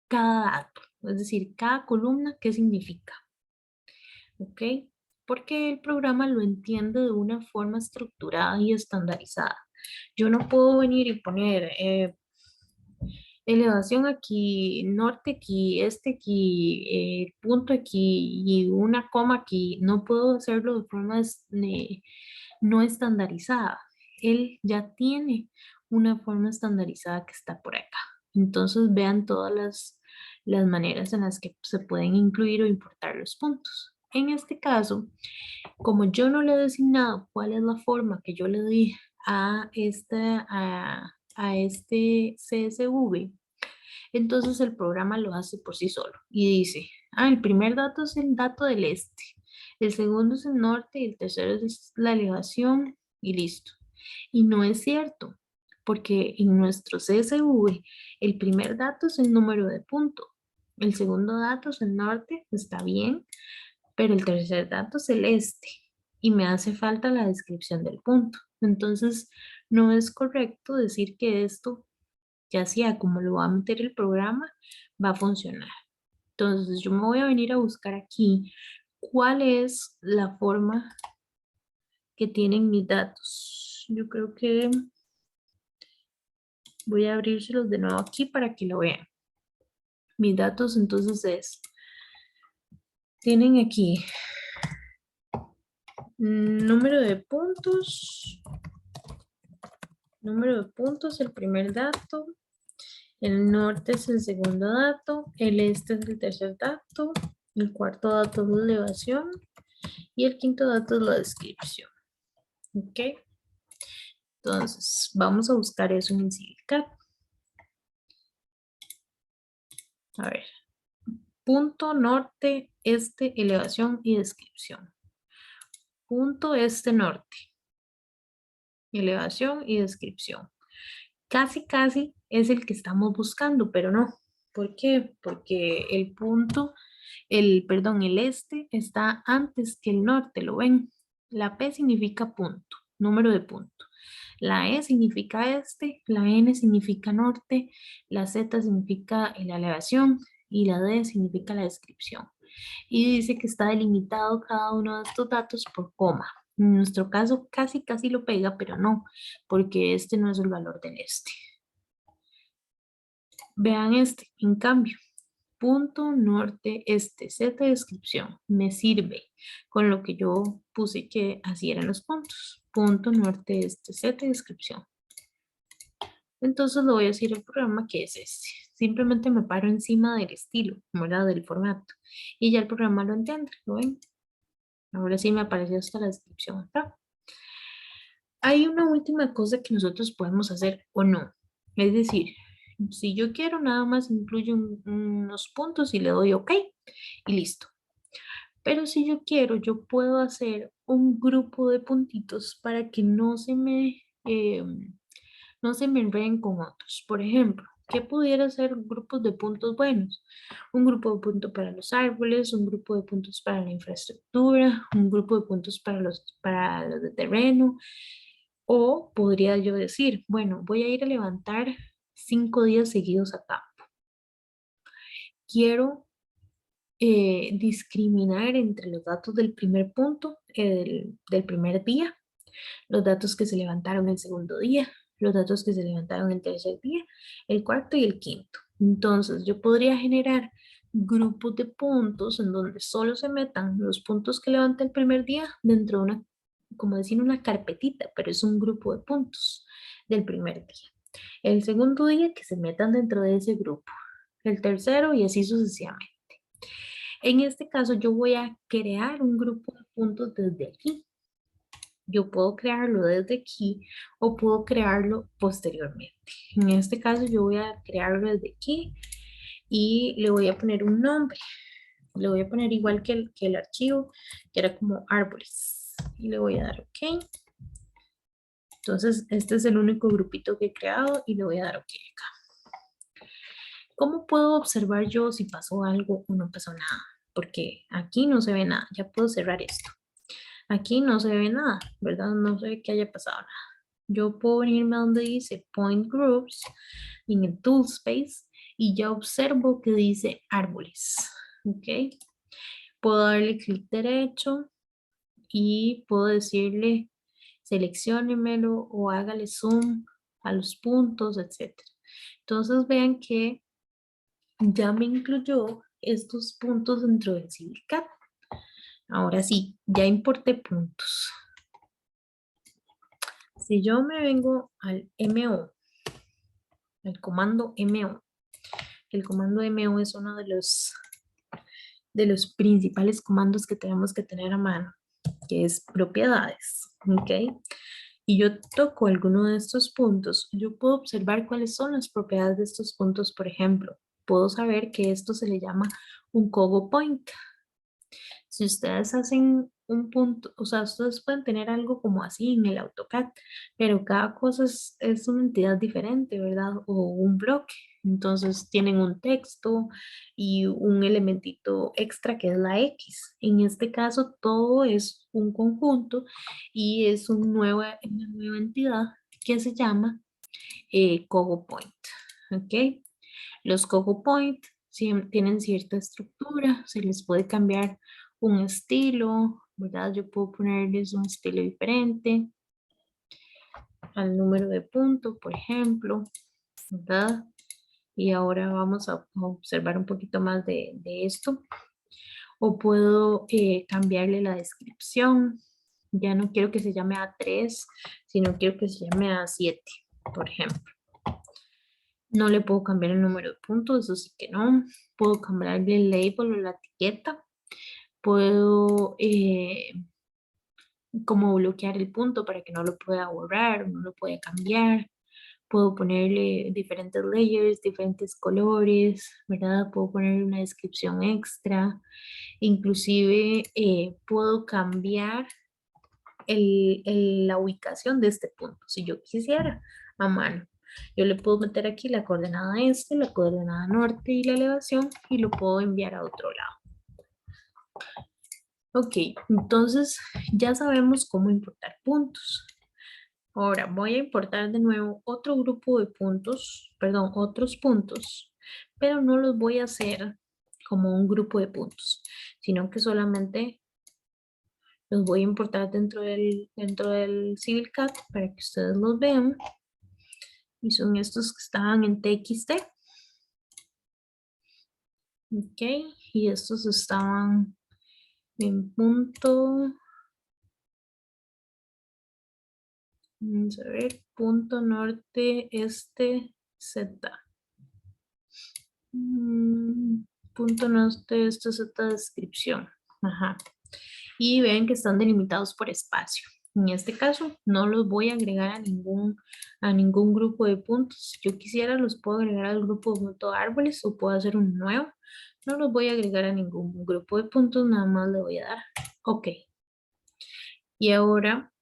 cada dato, es decir, cada columna, qué significa, ¿ok? Porque el programa lo entiende de una forma estructurada y estandarizada. Yo no puedo venir y poner elevación aquí, norte aquí, este aquí, punto aquí y una coma aquí. No puedo hacerlo de forma no estandarizada. Él ya tiene una forma estandarizada que está por acá. Entonces vean todas las maneras en las que se pueden incluir o importar los puntos. En este caso, como yo no le he designado cuál es la forma que yo le di a este CSV, entonces el programa lo hace por sí solo y dice, el primer dato es el dato del este, el segundo es el norte y el tercero es la elevación y listo. Y no es cierto, porque en nuestro CSV el primer dato es el número de punto, el segundo dato es el norte, está bien, pero el tercer dato es el este y me hace falta la descripción del punto. Entonces, no es correcto decir que esto, ya sea como lo va a meter el programa, va a funcionar. Entonces, yo me voy a venir a buscar aquí cuál es la forma que tienen mis datos. Yo creo que Voy a abrírselos de nuevo aquí para que lo vean. Mis datos entonces tienen aquí número de puntos, el primer dato, el norte es el segundo dato, el este es el tercer dato, el cuarto dato es la elevación y el quinto dato es la descripción. ¿Ok? Entonces, vamos a buscar eso en el CIVICAD. A ver, punto norte, este, elevación y descripción. Punto este norte, elevación y descripción. Casi, casi es el que estamos buscando, pero no. ¿Por qué? Porque el este está antes que el norte, ¿lo ven? La P significa punto, número de punto. La E significa este, la N significa norte, la Z significa la elevación y la D significa la descripción. Y dice que está delimitado cada uno de estos datos por coma. En nuestro caso casi casi lo pega, pero no, porque este no es el valor del este. Vean este, en cambio, punto norte este, Z descripción, me sirve con lo que yo puse que así eran los puntos. Punto norte este, Z descripción. Entonces le voy a decir al programa que es este. Simplemente me paro encima del estilo, ¿verdad? Del formato. Y ya el programa lo entiende, ¿lo ven? Ahora sí me apareció hasta la descripción acá. Hay una última cosa que nosotros podemos hacer o no. Es decir, si yo quiero nada más incluyo unos puntos y le doy OK y listo. Pero si yo quiero, yo puedo hacer un grupo de puntitos para que no se me enreden con otros. Por ejemplo, ¿qué pudiera ser grupos de puntos buenos? Un grupo de puntos para los árboles, un grupo de puntos para la infraestructura, un grupo de puntos para los de terreno. O podría yo decir, bueno, voy a ir a levantar 5 días seguidos acá. Quiero discriminar entre los datos del primer punto, del primer día, los datos que se levantaron el segundo día, los datos que se levantaron el tercer día, el cuarto y el quinto. Entonces, yo podría generar grupos de puntos en donde solo se metan los puntos que levanta el primer día dentro de una, como decir, una carpetita, pero es un grupo de puntos del primer día. El segundo día que se metan dentro de ese grupo. El tercero y así sucesivamente. En este caso, yo voy a crear un grupo de puntos desde aquí. Yo puedo crearlo desde aquí o puedo crearlo posteriormente. En este caso yo voy a crearlo desde aquí y le voy a poner un nombre. Le voy a poner igual que el archivo, que era como árboles. Y le voy a dar OK. Entonces este es el único grupito que he creado y le voy a dar OK acá. ¿Cómo puedo observar yo si pasó algo o no pasó nada? Porque aquí no se ve nada. Ya puedo cerrar esto. Aquí no se ve nada, ¿verdad? No se ve que haya pasado nada. Yo puedo venirme a donde dice Point Groups en el Tool Space y ya observo que dice árboles. ¿Ok? Puedo darle clic derecho y puedo decirle selecciónemelo o hágale zoom a los puntos, etc. Entonces vean que ya me incluyó estos puntos dentro del CIVICAD. Ahora sí, ya importé puntos. Si yo me vengo al MO, el comando MO, el comando MO es uno de los principales comandos que tenemos que tener a mano, que es propiedades, ¿ok? Y yo toco alguno de estos puntos, yo puedo observar cuáles son las propiedades de estos puntos, por ejemplo, puedo saber que esto se le llama un Cogo Point. Si ustedes hacen un punto, o sea, ustedes pueden tener algo como así en el AutoCAD, pero cada cosa es una entidad diferente, ¿verdad? O un bloque. Entonces tienen un texto y un elementito extra que es la X. En este caso todo es un conjunto y es una nueva entidad que se llama Cogo Point. ¿Ok? Los Cogo Point tienen cierta estructura, se les puede cambiar un estilo, ¿verdad? Yo puedo ponerles un estilo diferente al número de punto, por ejemplo. ¿verdad? Y ahora vamos a observar un poquito más de esto. O puedo cambiarle la descripción. Ya no quiero que se llame A3, sino quiero que se llame A7, por ejemplo. No le puedo cambiar el número de puntos, eso sí que no. Puedo cambiarle el label o la etiqueta. Puedo como bloquear el punto para que no lo pueda borrar, no lo pueda cambiar. Puedo ponerle diferentes layers, diferentes colores, ¿verdad? Puedo ponerle una descripción extra. Inclusive puedo cambiar la ubicación de este punto, si yo quisiera, a mano. Yo le puedo meter aquí la coordenada este, la coordenada norte y la elevación y lo puedo enviar a otro lado. Ok, entonces ya sabemos cómo importar puntos. Ahora voy a importar de nuevo otro grupo de puntos, perdón, otros puntos, pero no los voy a hacer como un grupo de puntos, sino que solamente los voy a importar dentro del CivilCAD para que ustedes los vean. Y son estos que estaban en TXT. Ok, y estos estaban en punto, vamos a ver, punto norte, este, Z. Punto norte, este, Z, descripción. Ajá. Y ven que están delimitados por espacio. En este caso, no los voy a agregar a ningún grupo de puntos. Si yo quisiera, los puedo agregar al grupo de punto árboles o puedo hacer un nuevo. No los voy a agregar a ningún grupo de puntos, nada más le voy a dar OK. Y ahora,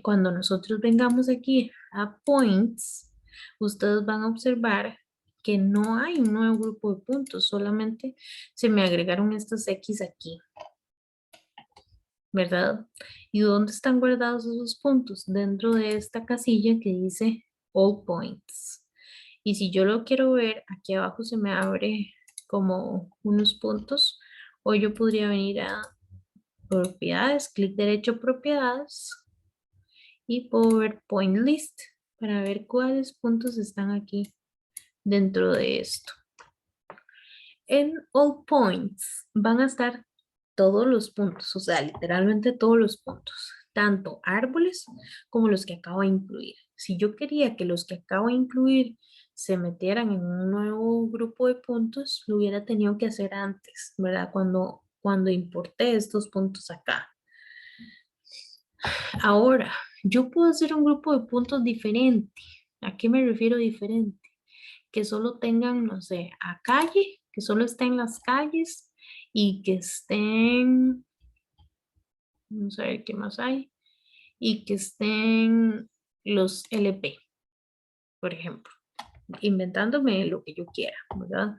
cuando nosotros vengamos aquí a Points, ustedes van a observar que no hay un nuevo grupo de puntos, solamente se me agregaron estos X aquí, ¿verdad? ¿Y dónde están guardados esos puntos? Dentro de esta casilla que dice All Points. Y si yo lo quiero ver, aquí abajo se me abre como unos puntos, o yo podría venir a propiedades, clic derecho propiedades, y puedo ver Point List para ver cuáles puntos están aquí dentro de esto. En All Points van a estar todos los puntos, o sea, literalmente todos los puntos, tanto árboles como los que acabo de incluir. Si yo quería que los que acabo de incluir se metieran en un nuevo grupo de puntos, lo hubiera tenido que hacer antes, ¿verdad? Cuando importé estos puntos acá. Ahora, yo puedo hacer un grupo de puntos diferente. ¿A qué me refiero diferente? Que solo tengan, no sé, a calle, que solo estén las calles y que estén, vamos a ver qué más hay, y que estén los LP, por ejemplo, inventándome lo que yo quiera, ¿verdad?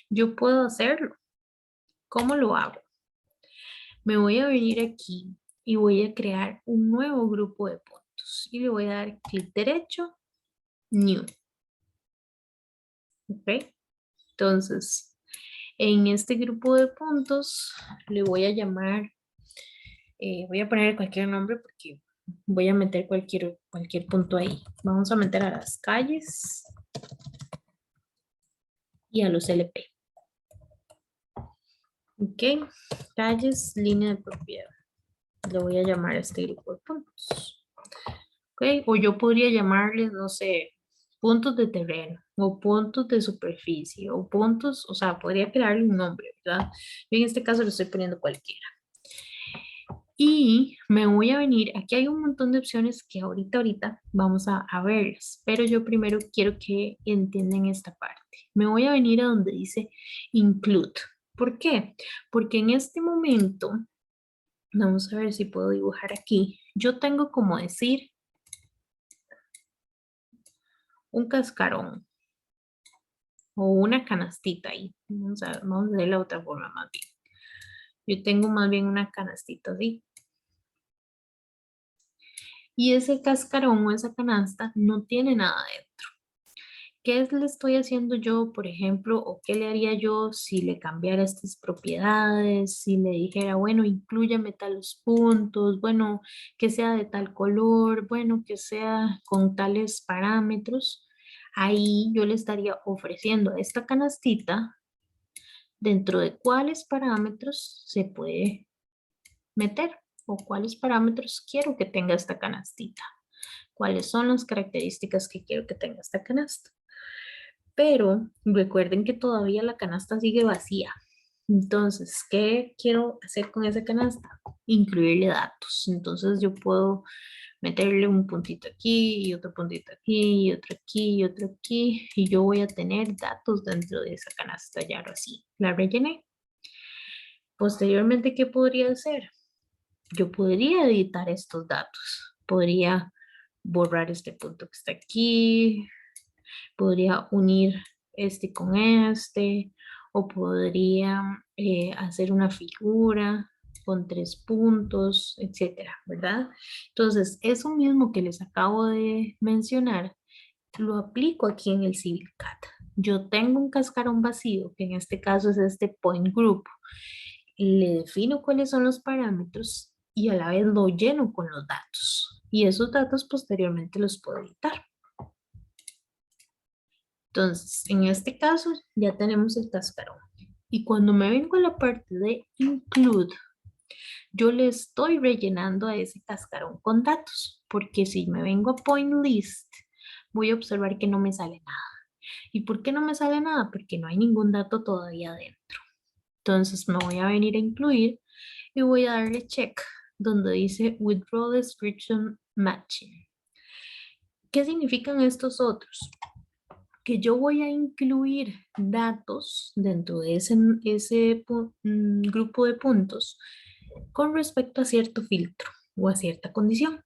Yo puedo hacerlo. ¿Cómo lo hago? Me voy a venir aquí y voy a crear un nuevo grupo de puntos y le voy a dar clic derecho, New. ¿Ok? Entonces, en este grupo de puntos le voy a llamar, voy a poner cualquier nombre porque voy a meter cualquier punto ahí. Vamos a meter a las calles y a los LP. Ok, calles, línea de propiedad. Le voy a llamar a este grupo de puntos. Ok, o yo podría llamarles, no sé, puntos de terreno, o puntos de superficie, o puntos, o sea, podría crearle un nombre, ¿verdad? Yo en este caso le estoy poniendo cualquiera. Y me voy a venir, aquí hay un montón de opciones que ahorita vamos a verlas, pero yo primero quiero que entiendan esta parte. Me voy a venir a donde dice Include. ¿Por qué? Porque en este momento, vamos a ver si puedo dibujar aquí. Yo tengo como decir un cascarón o una canastita ahí. Vamos a ver la otra forma más bien. Yo tengo más bien una canastita así. Y ese cascarón o esa canasta no tiene nada dentro. ¿Qué le estoy haciendo yo, por ejemplo, o qué le haría yo si le cambiara estas propiedades, si le dijera, bueno, inclúyame tales puntos, bueno, que sea de tal color, bueno, que sea con tales parámetros? Ahí yo le estaría ofreciendo esta canastita dentro de cuáles parámetros se puede meter o cuáles parámetros quiero que tenga esta canastita. Cuáles son las características que quiero que tenga esta canasta. Pero recuerden que todavía la canasta sigue vacía. Entonces, ¿qué quiero hacer con esa canasta? Incluirle datos. Entonces yo puedo meterle un puntito aquí y otro puntito aquí y otro aquí y otro aquí y yo voy a tener datos dentro de esa canasta. Ya ahora sí, la rellené. Posteriormente, ¿qué podría hacer? Yo podría editar estos datos. Podría borrar este punto que está aquí, podría unir este con este, o podría hacer una figura con 3 puntos, etcétera, ¿verdad? Entonces, eso mismo que les acabo de mencionar, lo aplico aquí en el CivilCAD. Yo tengo un cascarón vacío, que en este caso es este point group. Le defino cuáles son los parámetros y a la vez lo lleno con los datos. Y esos datos posteriormente los puedo editar. Entonces, en este caso ya tenemos el cascarón. Y cuando me vengo a la parte de include, yo le estoy rellenando a ese cascarón con datos, porque si me vengo a point list, voy a observar que no me sale nada. ¿Y por qué no me sale nada? Porque no hay ningún dato todavía dentro. Entonces me voy a venir a incluir y voy a darle check donde dice withdraw description matching. ¿Qué significan estos otros? Que yo voy a incluir datos dentro de ese grupo de puntos con respecto a cierto filtro o a cierta condición.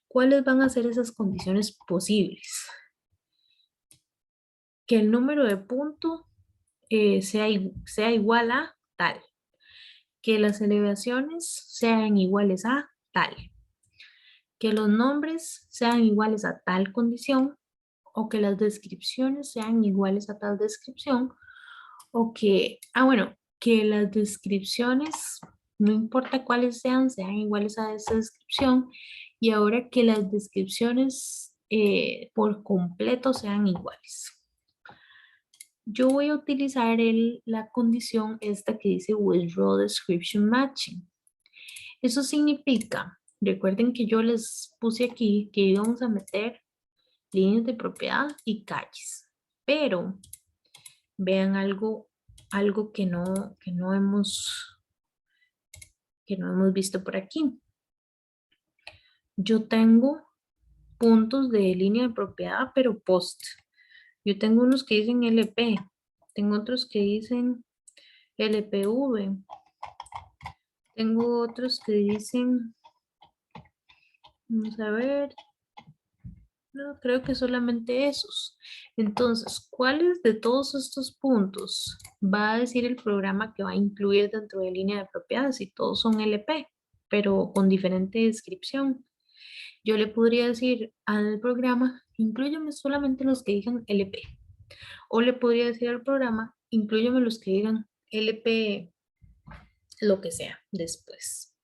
¿Cuáles van a ser esas condiciones posibles? Que el número de punto sea igual a tal, que las elevaciones sean iguales a tal, que los nombres sean iguales a tal condición o que las descripciones sean iguales a tal descripción o que, bueno, que las descripciones, no importa cuáles sean, sean iguales a esa descripción y ahora que las descripciones por completo sean iguales. Yo voy a utilizar la condición esta que dice withdraw description matching. Eso significa, recuerden que yo les puse aquí que íbamos a meter líneas de propiedad y calles, pero vean algo que no hemos visto por aquí. Yo tengo puntos de línea de propiedad, pero post. Yo tengo unos que dicen LP, tengo otros que dicen LPV, tengo otros que dicen, vamos a ver, no, creo que solamente esos. Entonces, ¿cuáles de todos estos puntos va a decir el programa que va a incluir dentro de línea de propiedad si todos son LP, pero con diferente descripción? Yo le podría decir al programa, inclúyeme solamente los que digan LP. O le podría decir al programa, inclúyeme los que digan LP, lo que sea, después.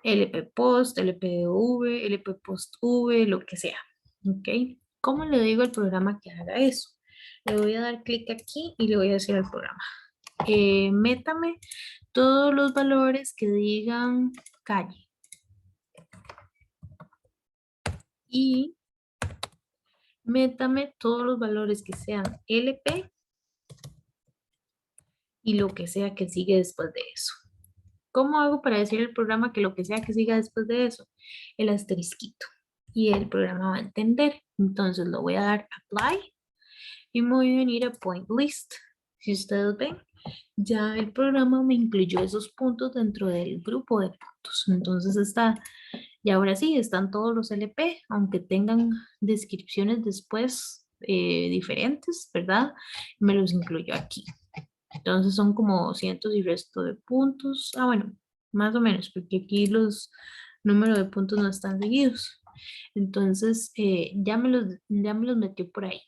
LP post, LPV, LP post V, lo que sea. ¿Ok? ¿Cómo le digo al programa que haga eso? Le voy a dar clic aquí y le voy a decir al programa, métame todos los valores que digan calle. Y métame todos los valores que sean LP y lo que sea que sigue después de eso. ¿Cómo hago para decir al programa que lo que sea que siga después de eso? El asterisquito. Y el programa va a entender. Entonces lo voy a dar apply y me voy a venir a point list. Si ustedes ven, ya el programa me incluyó esos puntos dentro del grupo de puntos. Entonces está, y ahora sí, están todos los LP, aunque tengan descripciones después diferentes, ¿verdad? Me los incluyó aquí. Entonces son como cientos y resto de puntos. Bueno, más o menos, porque aquí los números de puntos no están seguidos. Entonces ya me los metió por ahí.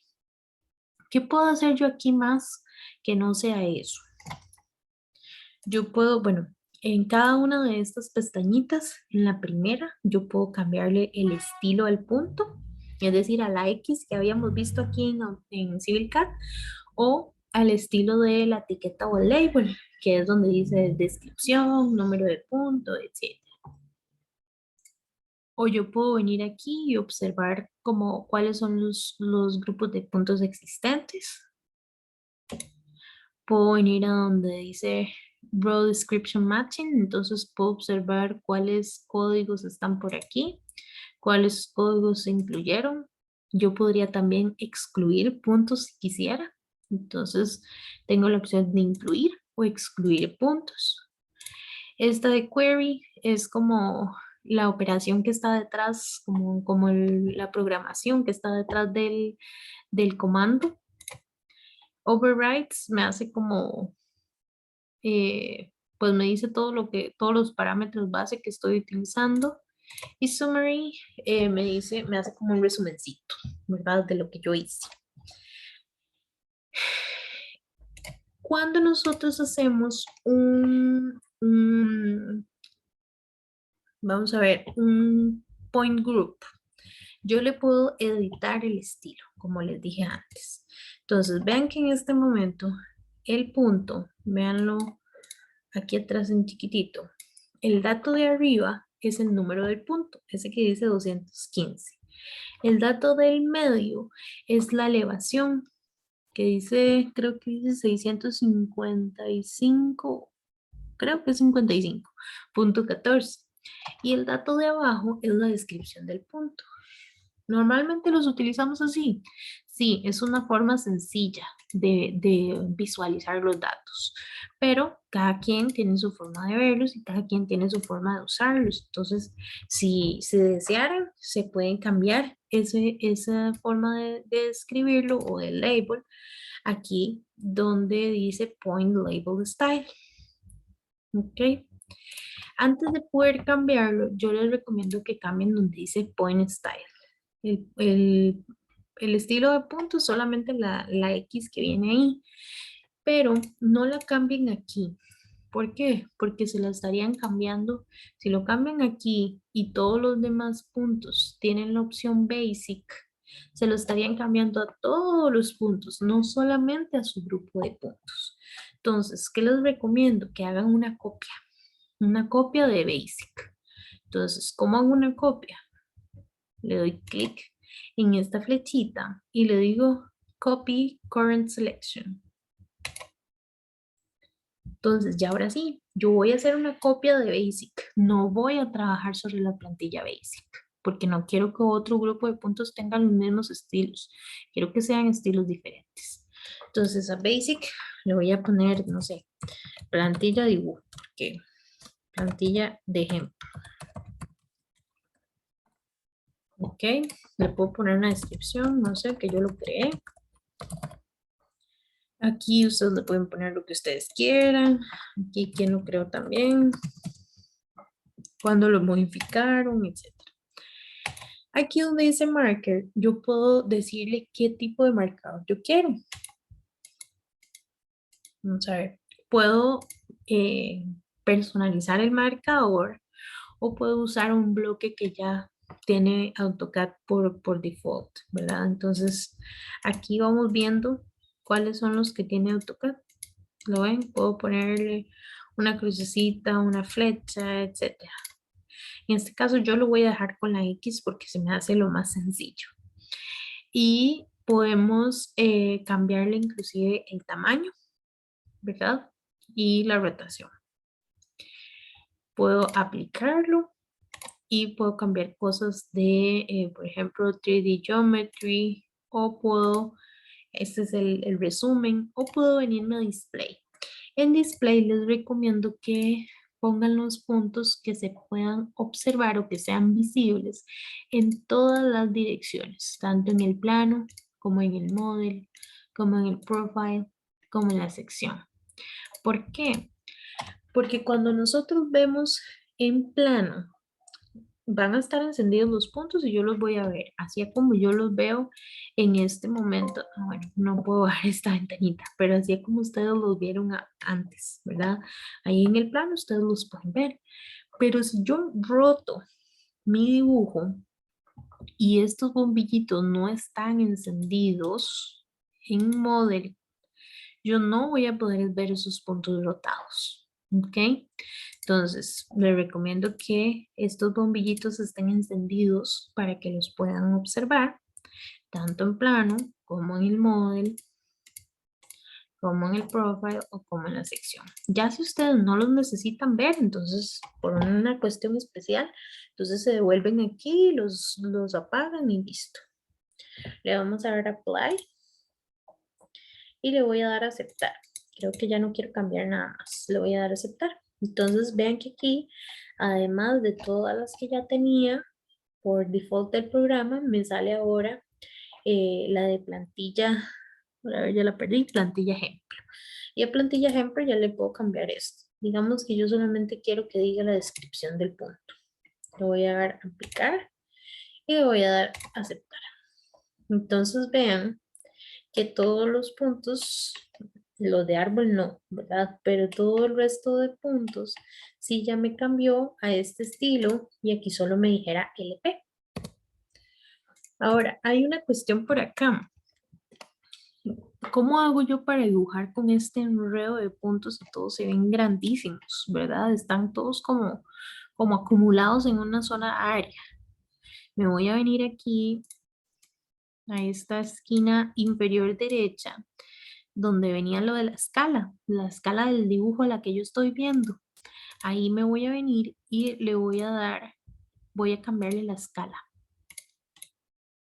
¿Qué puedo hacer yo aquí más que no sea eso? Yo puedo, bueno, en cada una de estas pestañitas, en la primera, yo puedo cambiarle el estilo al punto. es decir, a la X que habíamos visto aquí en CivilCAD o al estilo de la etiqueta o el label, que es donde dice descripción, número de punto, etc. O yo puedo venir aquí y observar como cuáles son los grupos de puntos existentes. Puedo venir a donde dice Row Description Matching, entonces puedo observar cuáles códigos están por aquí, cuáles códigos se incluyeron. Yo podría también excluir puntos si quisiera. Entonces tengo la opción de incluir o excluir puntos. Esta de query es como la operación que está detrás, como la programación que está detrás del comando. Overrides me hace como, pues me dice todos los parámetros base que estoy utilizando. Y summary me hace como un resumencito, ¿verdad? De lo que yo hice. Cuando nosotros hacemos vamos a ver, un point group, yo le puedo editar el estilo, como les dije antes. Entonces, vean que en este momento el punto, véanlo aquí atrás en chiquitito, el dato de arriba es el número del punto, ese que dice 215. El dato del medio es la elevación, que dice, creo que dice 655, creo que es 55.14. Y el dato de abajo es la descripción del punto. Normalmente los utilizamos así. Sí, es una forma sencilla de visualizar los datos, pero cada quien tiene su forma de verlos y cada quien tiene su forma de usarlos. Entonces, si se desearan, se pueden cambiar esa forma de escribirlo o de label aquí donde dice Point Label Style. ¿Ok? Antes de poder cambiarlo, yo les recomiendo que cambien donde dice Point Style. El, el- el estilo de punto es solamente la X que viene ahí, pero no la cambien aquí. ¿Por qué? Porque se la estarían cambiando. Si lo cambian aquí y todos los demás puntos tienen la opción Basic, se lo estarían cambiando a todos los puntos, no solamente a su grupo de puntos. Entonces, ¿qué les recomiendo? Que hagan una copia de Basic. Entonces, ¿cómo hago una copia? Le doy clic en esta flechita y le digo Copy Current Selection. Entonces, ya ahora sí, yo voy a hacer una copia de Basic. No voy a trabajar sobre la plantilla Basic, porque no quiero que otro grupo de puntos tengan los mismos estilos. Quiero que sean estilos diferentes. Entonces, a Basic le voy a poner, no sé, plantilla dibujo, porque plantilla de ejemplo. Ok, le puedo poner una descripción, no sé, que yo lo creé. Aquí ustedes le pueden poner lo que ustedes quieran. Aquí quien lo creó también. Cuándo lo modificaron, etc. Aquí donde dice marker, yo puedo decirle qué tipo de marcador yo quiero. Vamos a ver. Puedo eh, personalizar el marcador o puedo usar un bloque que ya tiene AutoCAD por default, ¿verdad? Entonces, aquí vamos viendo cuáles son los que tiene AutoCAD. ¿Lo ven? Puedo ponerle una crucecita, una flecha, etcétera. En este caso yo lo voy a dejar con la X porque se me hace lo más sencillo. Y podemos cambiarle inclusive el tamaño, ¿verdad? Y la rotación. Puedo aplicarlo y puedo cambiar cosas de, por ejemplo, 3D Geometry o puedo, este es el resumen, o puedo venirme a Display. En Display les recomiendo que pongan los puntos que se puedan observar o que sean visibles en todas las direcciones, tanto en el plano como en el model, como en el profile, como en la sección. ¿Por qué? Porque cuando nosotros vemos en plano, van a estar encendidos los puntos y yo los voy a ver, así como yo los veo en este momento. Bueno, no puedo bajar esta ventanita, pero así como ustedes los vieron antes, ¿verdad? Ahí en el plano ustedes los pueden ver. Pero si yo roto mi dibujo, y estos bombillitos no están encendidos en Model, yo no voy a poder ver esos puntos rotados. ¿Ok? Entonces, les recomiendo que estos bombillitos estén encendidos para que los puedan observar, tanto en plano como en el Model, como en el profile o como en la sección. Ya si ustedes no los necesitan ver, entonces por una cuestión especial, entonces se devuelven aquí, los apagan y listo. Le vamos a dar apply y le voy a dar aceptar. Creo que ya no quiero cambiar nada más. Le voy a dar aceptar. Entonces vean que aquí, además de todas las que ya tenía por default del programa, me sale ahora la de plantilla, a ver, ya la perdí, plantilla ejemplo. Y a plantilla ejemplo ya le puedo cambiar esto. Digamos que yo solamente quiero que diga la descripción del punto. Le voy a dar a aplicar y le voy a dar a aceptar. Entonces vean que todos los puntos, los de árbol no, ¿verdad? Pero todo el resto de puntos sí ya me cambió a este estilo y aquí solo me dijera LP. Ahora, hay una cuestión por acá. ¿Cómo hago yo para dibujar con este enredo de puntos y todos se ven grandísimos, ¿verdad? Están todos como acumulados en una sola área. Me voy a venir aquí a esta esquina inferior derecha, donde venía lo de la escala del dibujo a la que yo estoy viendo. Ahí me voy a venir y le voy a dar, voy a cambiarle la escala.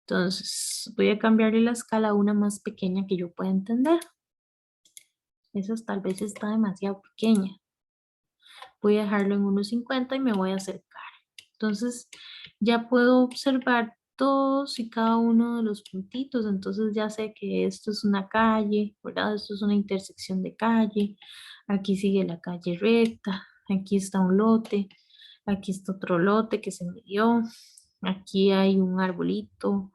Entonces, voy a cambiarle la escala a una más pequeña que yo pueda entender. Esa tal vez está demasiado pequeña. Voy a dejarlo en 1.50 y me voy a acercar. Entonces, ya puedo observar todos y cada uno de los puntitos. Entonces, ya sé que esto es una calle, ¿verdad? Esto es una intersección de calle. Aquí sigue la calle recta. Aquí está un lote. Aquí está otro lote que se me dio. Aquí hay un arbolito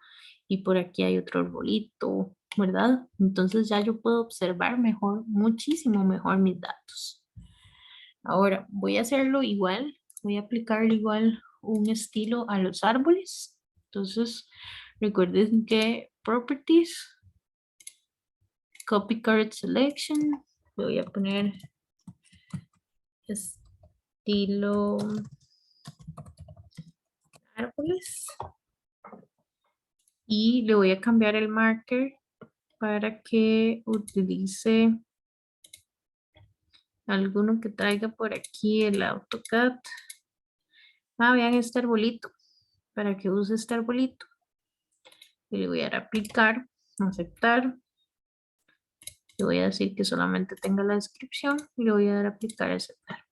y por aquí hay otro arbolito, ¿verdad? Entonces ya yo puedo observar mejor, muchísimo mejor mis datos. Ahora voy a hacerlo igual, voy a aplicarle igual un estilo a los árboles. Entonces recuerden que Properties, Copy Card Selection, le voy a poner estilo árboles y le voy a cambiar el marker para que utilice alguno que traiga por aquí el AutoCAD. Vean este arbolito, para que use este arbolito. Y le voy a dar a aplicar, aceptar. Le voy a decir que solamente tenga la descripción y le voy a dar a aplicar, aceptar.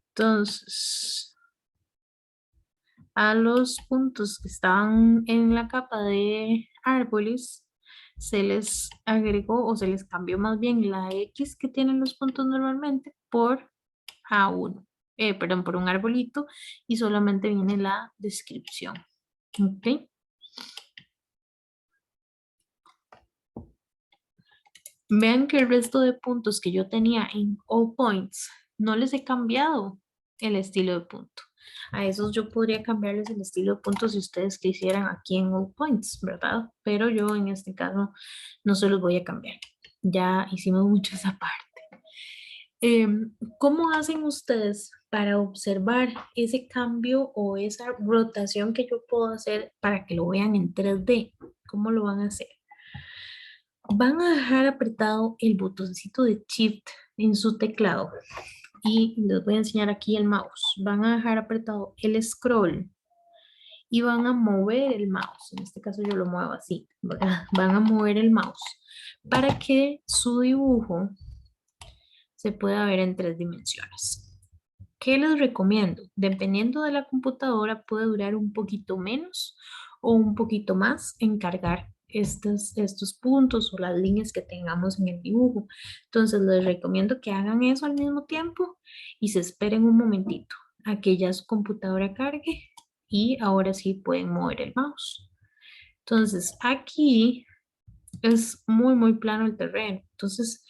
Entonces, a los puntos que estaban en la capa de árboles, se les agregó o se les cambió más bien la X que tienen los puntos normalmente por A1, perdón, por un arbolito y solamente viene la descripción. ¿Ok? Vean que el resto de puntos que yo tenía en All Points, no les he cambiado el estilo de punto. A esos yo podría cambiarles el estilo de punto si ustedes quisieran aquí en All Points, ¿verdad? Pero yo en este caso no se los voy a cambiar. Ya hicimos mucho esa parte. ¿Cómo hacen ustedes para observar ese cambio o esa rotación que yo puedo hacer para que lo vean en 3D? ¿Cómo lo van a hacer? Van a dejar apretado el botoncito de Shift en su teclado y les voy a enseñar aquí el mouse. Van a dejar apretado el scroll y van a mover el mouse. En este caso yo lo muevo así, ¿verdad? Van a mover el mouse para que su dibujo se pueda ver en 3 dimensiones. ¿Qué les recomiendo? Dependiendo de la computadora puede durar un poquito menos o un poquito más en cargar estos puntos o las líneas que tengamos en el dibujo. Entonces les recomiendo que hagan eso al mismo tiempo y se esperen un momentito a que ya su computadora cargue y ahora sí pueden mover el mouse. Entonces aquí es muy plano el terreno. Entonces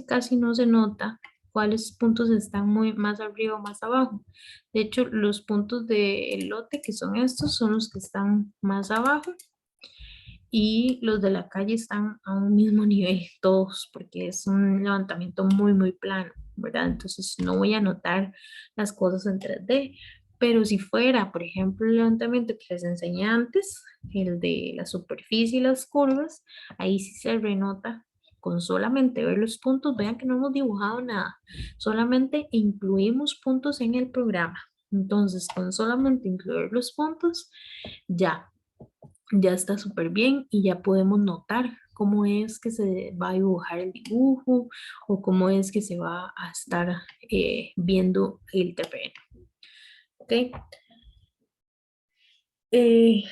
casi no se nota cuáles puntos están más arriba o más abajo. De hecho, los puntos del lote, que son estos, son los que están más abajo y los de la calle están a un mismo nivel, todos, porque es un levantamiento muy plano, ¿verdad? Entonces no voy a anotar las cosas en 3D, pero si fuera, por ejemplo, el levantamiento que les enseñé antes, el de la superficie y las curvas, ahí sí se renota con solamente ver los puntos. Vean que no hemos dibujado nada, solamente incluimos puntos en el programa. Entonces, con solamente incluir los puntos, ya ya está súper bien y ya podemos notar cómo es que se va a dibujar el dibujo o cómo es que se va a estar viendo el terreno. ¿Ok? Eh,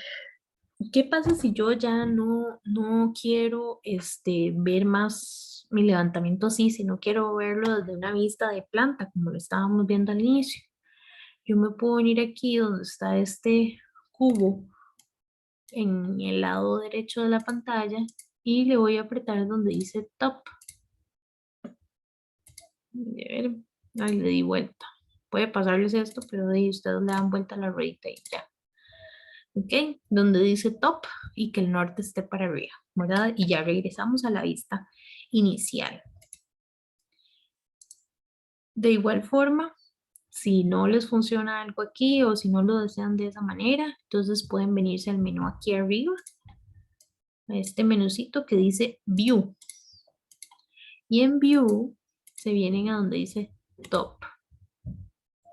¿Qué pasa si yo ya no quiero ver más mi levantamiento así, si no quiero verlo desde una vista de planta, como lo estábamos viendo al inicio? Yo me puedo venir aquí donde está este cubo en el lado derecho de la pantalla y le voy a apretar donde dice top. A ver, ahí le di vuelta. Puede pasarles esto, pero de ahí ustedes le dan vuelta a la ruedita y ya. ¿Ok? Donde dice top y que el norte esté para arriba, ¿verdad? Y ya regresamos a la vista inicial. De igual forma, si no les funciona algo aquí o si no lo desean de esa manera, entonces pueden venirse al menú aquí arriba, a este menucito que dice View. Y en View se vienen a donde dice Top.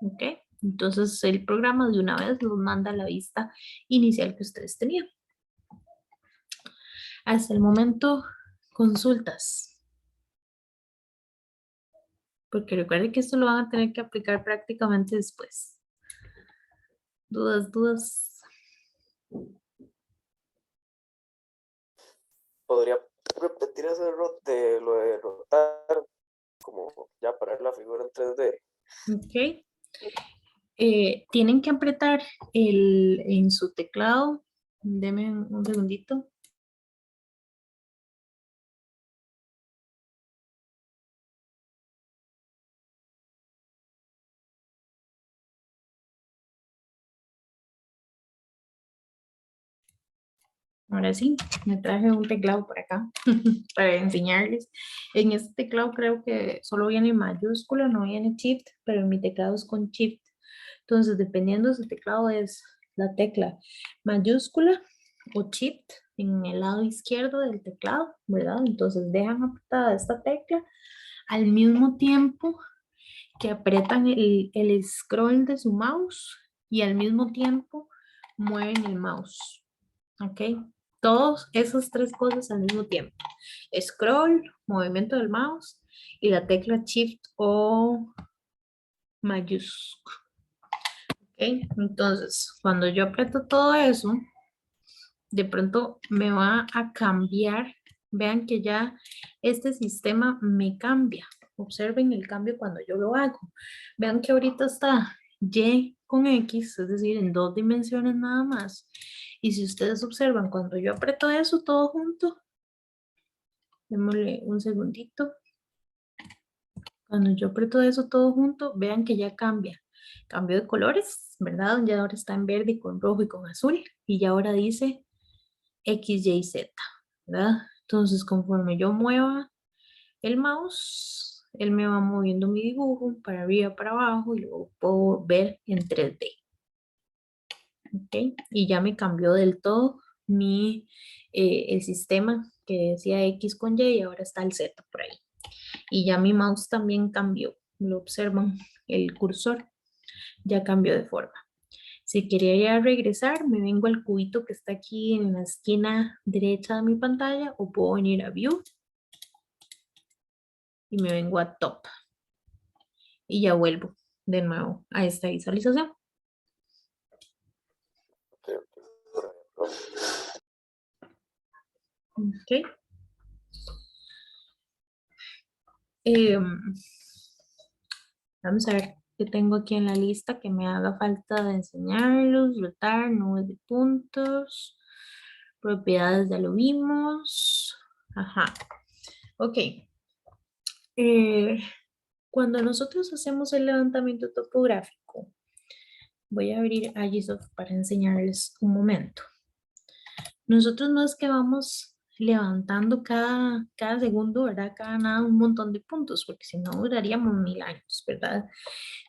¿Ok? Entonces el programa de una vez los manda a la vista inicial que ustedes tenían. Hasta el momento, consultas. Porque recuerden que esto lo van a tener que aplicar prácticamente después. Dudas. ¿Podría repetir ese error de lo de rotar, como ya para ver la figura en 3D? Ok. Tienen que apretar en su teclado. Denme un segundito. Ahora sí, me traje un teclado por acá para enseñarles. En este teclado creo que solo viene mayúscula, no viene shift, pero mi teclado es con shift. Entonces, dependiendo de su teclado, es la tecla mayúscula o shift en el lado izquierdo del teclado, ¿verdad? Entonces, dejan apretada esta tecla al mismo tiempo que apretan el scroll de su mouse y al mismo tiempo mueven el mouse. ¿Ok? Todas esas tres cosas al mismo tiempo. Scroll, movimiento del mouse y la tecla Shift o mayúscula. ¿Ok? Entonces, cuando yo aprieto todo eso, de pronto me va a cambiar. Vean que ya este sistema me cambia. Observen el cambio cuando yo lo hago. Vean que ahorita está Y con X, es decir, en 2 dimensiones nada más. Y si ustedes observan, cuando yo aprieto eso todo junto, démosle un segundito. Cuando yo aprieto eso todo junto, vean que ya cambia. Cambio de colores, ¿verdad? Ya ahora está en verde, con rojo y con azul. Y ya ahora dice X, Y, Z, ¿verdad? Entonces, conforme yo mueva el mouse, él me va moviendo mi dibujo para arriba, para abajo y luego puedo ver en 3D. ¿Ok? Y ya me cambió del todo el sistema que decía X con Y y ahora está el Z por ahí. Y ya mi mouse también cambió. Lo observan, el cursor ya cambió de forma. Si quería ya regresar, me vengo al cubito que está aquí en la esquina derecha de mi pantalla o puedo venir a View y me vengo a Top y ya vuelvo de nuevo a esta visualización. Ok. Vamos a ver qué tengo aquí en la lista que me haga falta de enseñarlos, rotar, nubes de puntos, propiedades ya lo vimos. Ajá. Ok. Cuando nosotros hacemos el levantamiento topográfico, voy a abrir Agisoft para enseñarles un momento. Nosotros no es que vamos levantando cada segundo, ¿verdad? Cada nada un montón de puntos, porque si no duraríamos 1000 años, ¿verdad?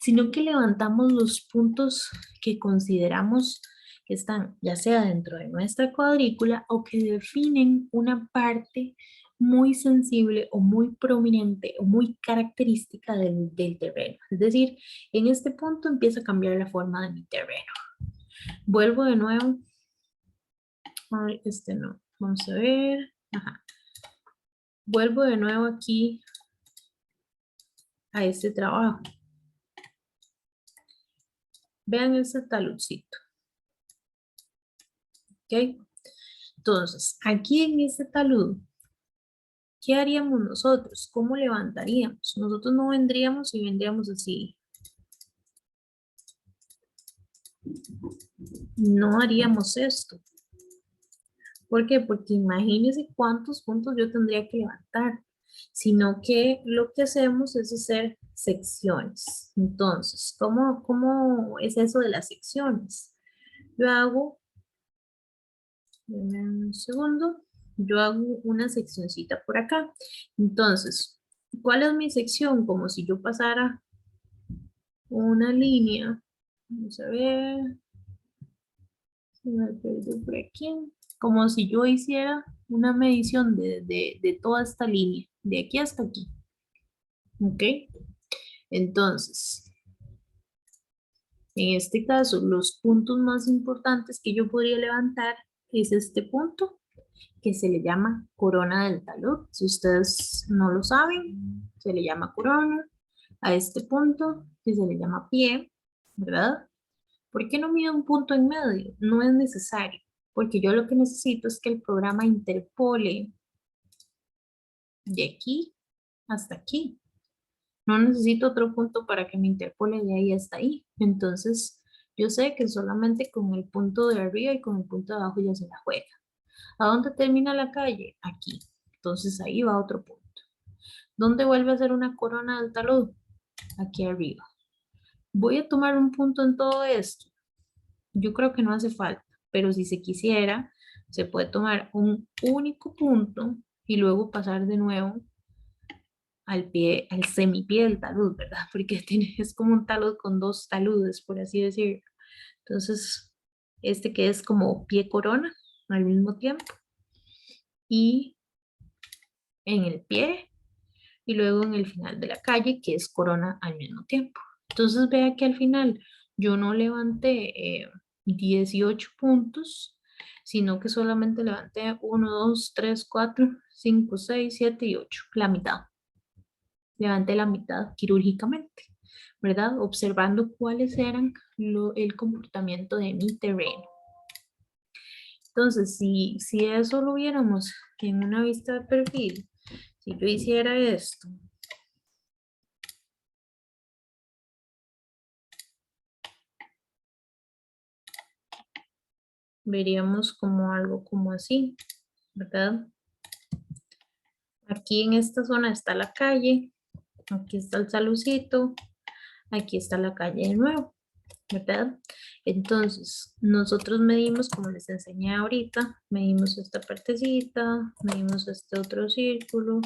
Sino que levantamos los puntos que consideramos que están ya sea dentro de nuestra cuadrícula o que definen una parte muy sensible o muy prominente o muy característica del terreno. Es decir, en este punto empieza a cambiar la forma de mi terreno. Vuelvo de nuevo. Ay, este no. Vamos a ver. Ajá. Vuelvo de nuevo aquí a este trabajo. Vean este taludcito. ¿Ok? Entonces, aquí en este talud, ¿qué haríamos nosotros? ¿Cómo levantaríamos? Nosotros no vendríamos y vendríamos así. No haríamos esto. ¿Por qué? Porque imagínense cuántos puntos yo tendría que levantar. Sino que lo que hacemos es hacer secciones. Entonces, ¿cómo es eso de las secciones? Yo hago, denme un segundo, yo hago una seccioncita por acá. Entonces, ¿cuál es mi sección? Como si yo pasara una línea. Vamos a ver. Se me perdió por aquí. Como si yo hiciera una medición de toda esta línea, de aquí hasta aquí. ¿Ok? Entonces, en este caso, los puntos más importantes que yo podría levantar es este punto que se le llama corona del talud. Si ustedes no lo saben, se le llama corona a este punto que se le llama pie, ¿verdad? ¿Por qué no mido un punto en medio? No es necesario, porque yo lo que necesito es que el programa interpole de aquí hasta aquí. No necesito otro punto para que me interpole de ahí hasta ahí. Entonces, yo sé que solamente con el punto de arriba y con el punto de abajo ya se la juega. ¿A dónde termina la calle? Aquí. Entonces, ahí va otro punto. ¿Dónde vuelve a ser una corona del talud? Aquí arriba. Voy a tomar un punto en todo esto. Yo creo que no hace falta, pero si se quisiera, se puede tomar un único punto y luego pasar de nuevo al pie, al semipié del talud, ¿verdad? Porque es como un talud con dos taludes, por así decirlo. Entonces, este que es como pie corona al mismo tiempo y en el pie y luego en el final de la calle que es corona al mismo tiempo. Entonces, vea que al final yo no levanté 18 puntos, sino que solamente levanté 1, 2, 3, 4, 5, 6, 7 y 8, la mitad. Levanté la mitad quirúrgicamente, ¿verdad? Observando cuáles eran el comportamiento de mi terreno. Entonces, si eso lo viéramos en una vista de perfil, si yo hiciera esto, veríamos como algo como así, ¿verdad? Aquí en esta zona está la calle, aquí está el salucito, aquí está la calle de nuevo, ¿verdad? Entonces, nosotros medimos, como les enseñé ahorita, medimos esta partecita, medimos este otro círculo,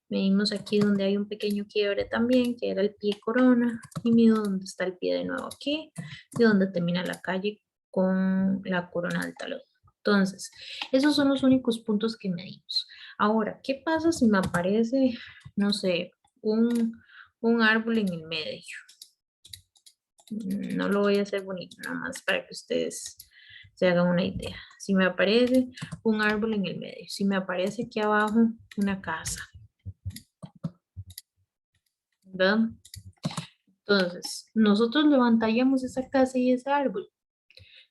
medimos aquí donde hay un pequeño quiebre también, que era el pie corona, y mido donde está el pie de nuevo aquí, y donde termina la calle con la corona del talón. Entonces, esos son los únicos puntos que medimos. Ahora, ¿qué pasa si me aparece, no sé, un árbol en el medio? No lo voy a hacer bonito, nada más para que ustedes se hagan una idea. Si me aparece un árbol en el medio, si me aparece aquí abajo una casa, ¿verdad? Entonces, nosotros levantaríamos esa casa y ese árbol.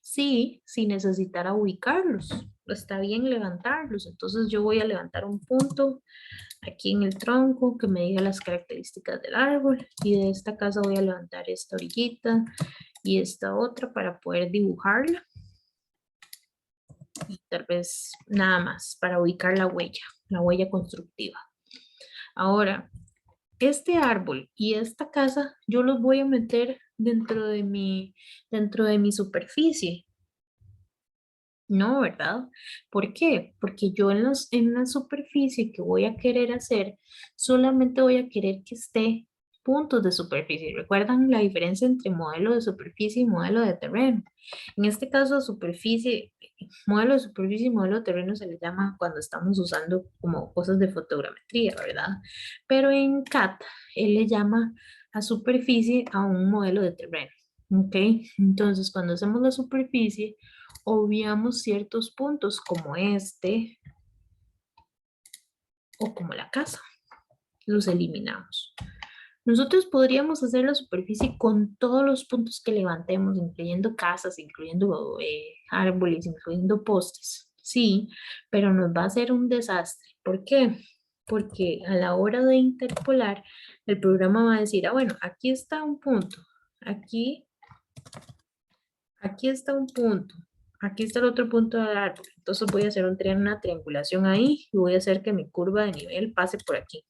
Sí, si necesitara ubicarlos. Está bien levantarlos. Entonces yo voy a levantar un punto aquí en el tronco que me diga las características del árbol. Y de esta casa voy a levantar esta orillita y esta otra para poder dibujarla. Y tal vez nada más para ubicar la huella constructiva. Ahora, este árbol y esta casa, yo los voy a meter dentro de mi superficie. No, ¿verdad? ¿Por qué? Porque yo en la superficie que voy a querer hacer, solamente voy a querer que esté puntos de superficie. ¿Recuerdan la diferencia entre modelo de superficie y modelo de terreno? En este caso, superficie, modelo de superficie y modelo de terreno se le llama cuando estamos usando como cosas de fotogrametría, ¿verdad? Pero en CAT, él le llama a superficie a un modelo de terreno. ¿Ok? Entonces, cuando hacemos la superficie, obviamos ciertos puntos como este o como la casa. Los eliminamos. Nosotros podríamos hacer la superficie con todos los puntos que levantemos, incluyendo casas, incluyendo árboles, incluyendo postes. Sí, pero nos va a ser un desastre. ¿Por qué? Porque a la hora de interpolar, el programa va a decir, ah, bueno, aquí está un punto, aquí aquí está un punto. Aquí está el otro punto del árbol. Entonces voy a hacer una triangulación ahí y voy a hacer que mi curva de nivel pase por aquí.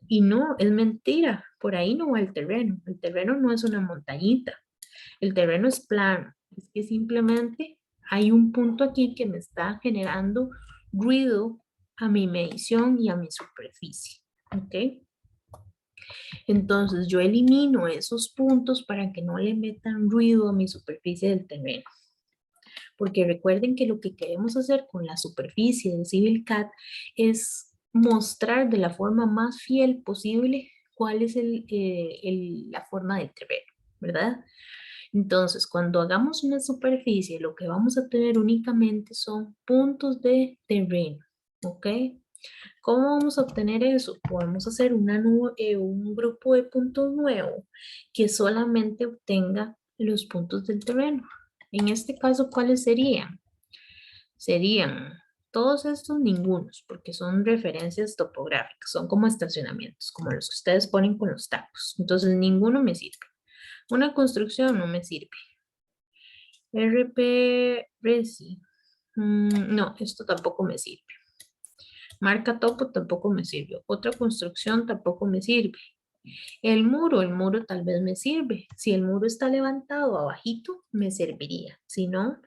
Y no, es mentira. Por ahí no va el terreno. El terreno no es una montañita. El terreno es plano. Es que simplemente hay un punto aquí que me está generando ruido a mi medición y a mi superficie. ¿Ok? Entonces yo elimino esos puntos para que no le metan ruido a mi superficie del terreno. Porque recuerden que lo que queremos hacer con la superficie de CivilCAD es mostrar de la forma más fiel posible cuál es la forma del terreno, ¿verdad? Entonces, cuando hagamos una superficie, lo que vamos a tener únicamente son puntos de terreno, ¿ok? ¿Cómo vamos a obtener eso? Podemos hacer un grupo de puntos nuevo que solamente obtenga los puntos del terreno. En este caso, ¿cuáles serían? Serían todos estos ningunos, porque son referencias topográficas, son como estacionamientos, como los que ustedes ponen con los tacos. Entonces, ninguno me sirve. Una construcción no me sirve. RP Resi. No, esto tampoco me sirve. Marca topo tampoco me sirve. Otra construcción tampoco me sirve. El muro tal vez me sirve. Si el muro está levantado abajito, me serviría. Si no,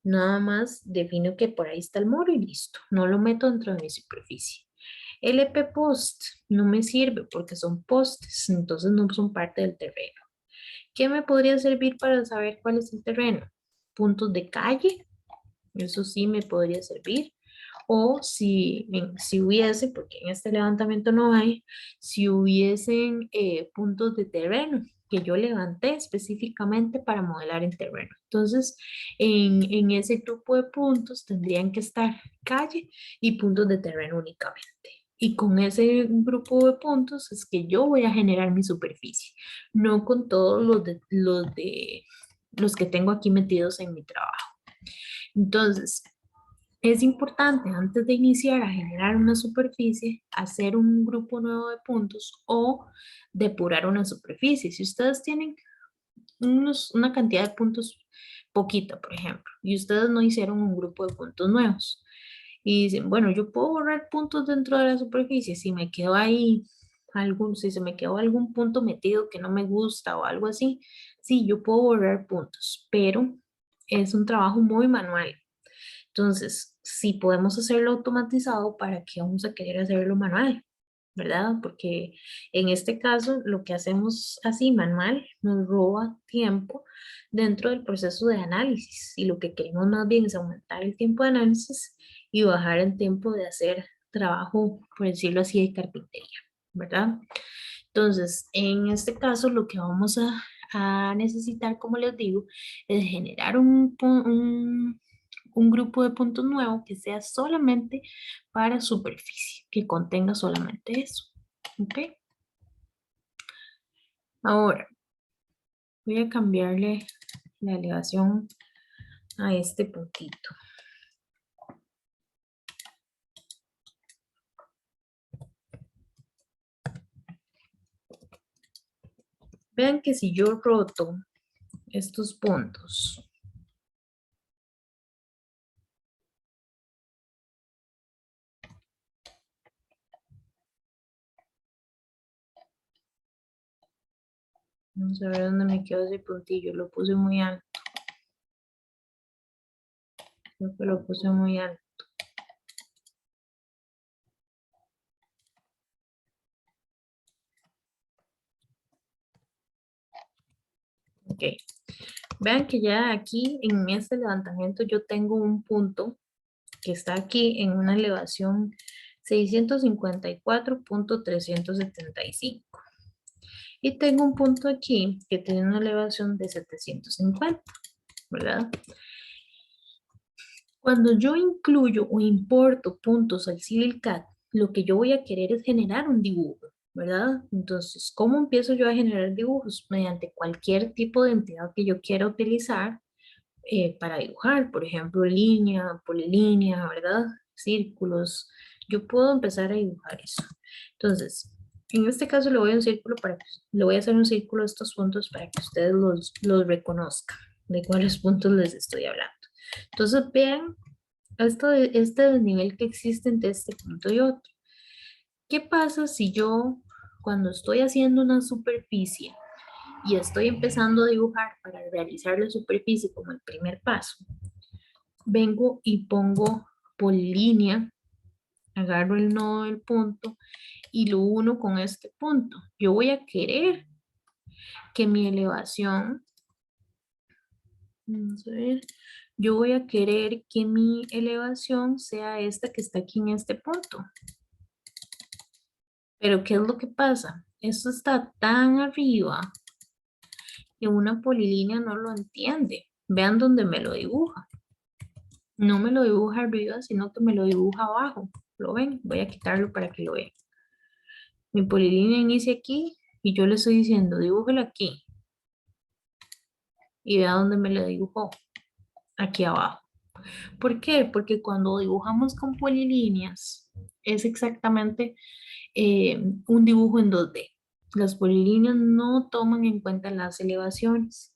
nada más defino que por ahí está el muro y listo. No lo meto dentro de mi superficie. LP post no me sirve porque son postes, entonces no son parte del terreno. ¿Qué me podría servir para saber cuál es el terreno? Puntos de calle, eso sí me podría servir. O si hubiese, porque en este levantamiento no hay, si hubiesen puntos de terreno que yo levanté específicamente para modelar en terreno. Entonces, en ese grupo de puntos tendrían que estar calle y puntos de terreno únicamente. Y con ese grupo de puntos es que yo voy a generar mi superficie, no con todos los que tengo aquí metidos en mi trabajo. Entonces, es importante antes de iniciar a generar una superficie, hacer un grupo nuevo de puntos o depurar una superficie. Si ustedes tienen una cantidad de puntos poquita, por ejemplo, y ustedes no hicieron un grupo de puntos nuevos y dicen, bueno, yo puedo borrar puntos dentro de la superficie si me quedó ahí si se me quedó algún punto metido que no me gusta o algo así, sí, yo puedo borrar puntos, pero es un trabajo muy manual. Entonces, si podemos hacerlo automatizado, ¿para qué vamos a querer hacerlo manual? ¿Verdad? Porque en este caso, lo que hacemos así manual nos roba tiempo dentro del proceso de análisis y lo que queremos más bien es aumentar el tiempo de análisis y bajar el tiempo de hacer trabajo, por decirlo así, de carpintería, ¿verdad? Entonces, en este caso, lo que vamos a necesitar, como les digo, es generar un grupo de puntos nuevo que sea solamente para superficie, que contenga solamente eso. ¿Ok? Ahora, voy a cambiarle la elevación a este puntito. Vean que si yo roto estos puntos, Vamos a ver dónde me quedó ese puntillo. Lo puse muy alto. Creo que lo puse muy alto. Ok. Vean que ya aquí en este levantamiento yo tengo un punto que está aquí en una elevación 654.375. Y tengo un punto aquí que tiene una elevación de 750, ¿verdad? Cuando yo incluyo o importo puntos al CivicCAD, lo que yo voy a querer es generar un dibujo, ¿verdad? Entonces, ¿cómo empiezo yo a generar dibujos? Mediante cualquier tipo de entidad que yo quiera utilizar para dibujar, por ejemplo, línea, polilínea, ¿verdad? Círculos. Yo puedo empezar a dibujar eso. Entonces, en este caso le voy a un círculo le voy a hacer un círculo a estos puntos para que ustedes los reconozcan de cuáles puntos les estoy hablando. Entonces, vean este desnivel que existe entre este punto y otro. ¿Qué pasa si yo, cuando estoy haciendo una superficie y estoy empezando a dibujar para realizar la superficie como el primer paso, vengo y pongo por línea, agarro el nodo del punto y lo uno con este punto? Yo voy a querer que mi elevación, vamos a ver, yo voy a querer que mi elevación sea esta que está aquí en este punto. Pero ¿qué es lo que pasa? Esto está tan arriba que una polilínea no lo entiende. Vean dónde me lo dibuja. No me lo dibuja arriba, sino que me lo dibuja abajo. ¿Lo ven? Voy a quitarlo para que lo vean. Mi polilínea inicia aquí y yo le estoy diciendo, dibújalo aquí. Y vea dónde me lo dibujó. Aquí abajo. ¿Por qué? Porque cuando dibujamos con polilíneas es exactamente un dibujo en 2D. Las polilíneas no toman en cuenta las elevaciones.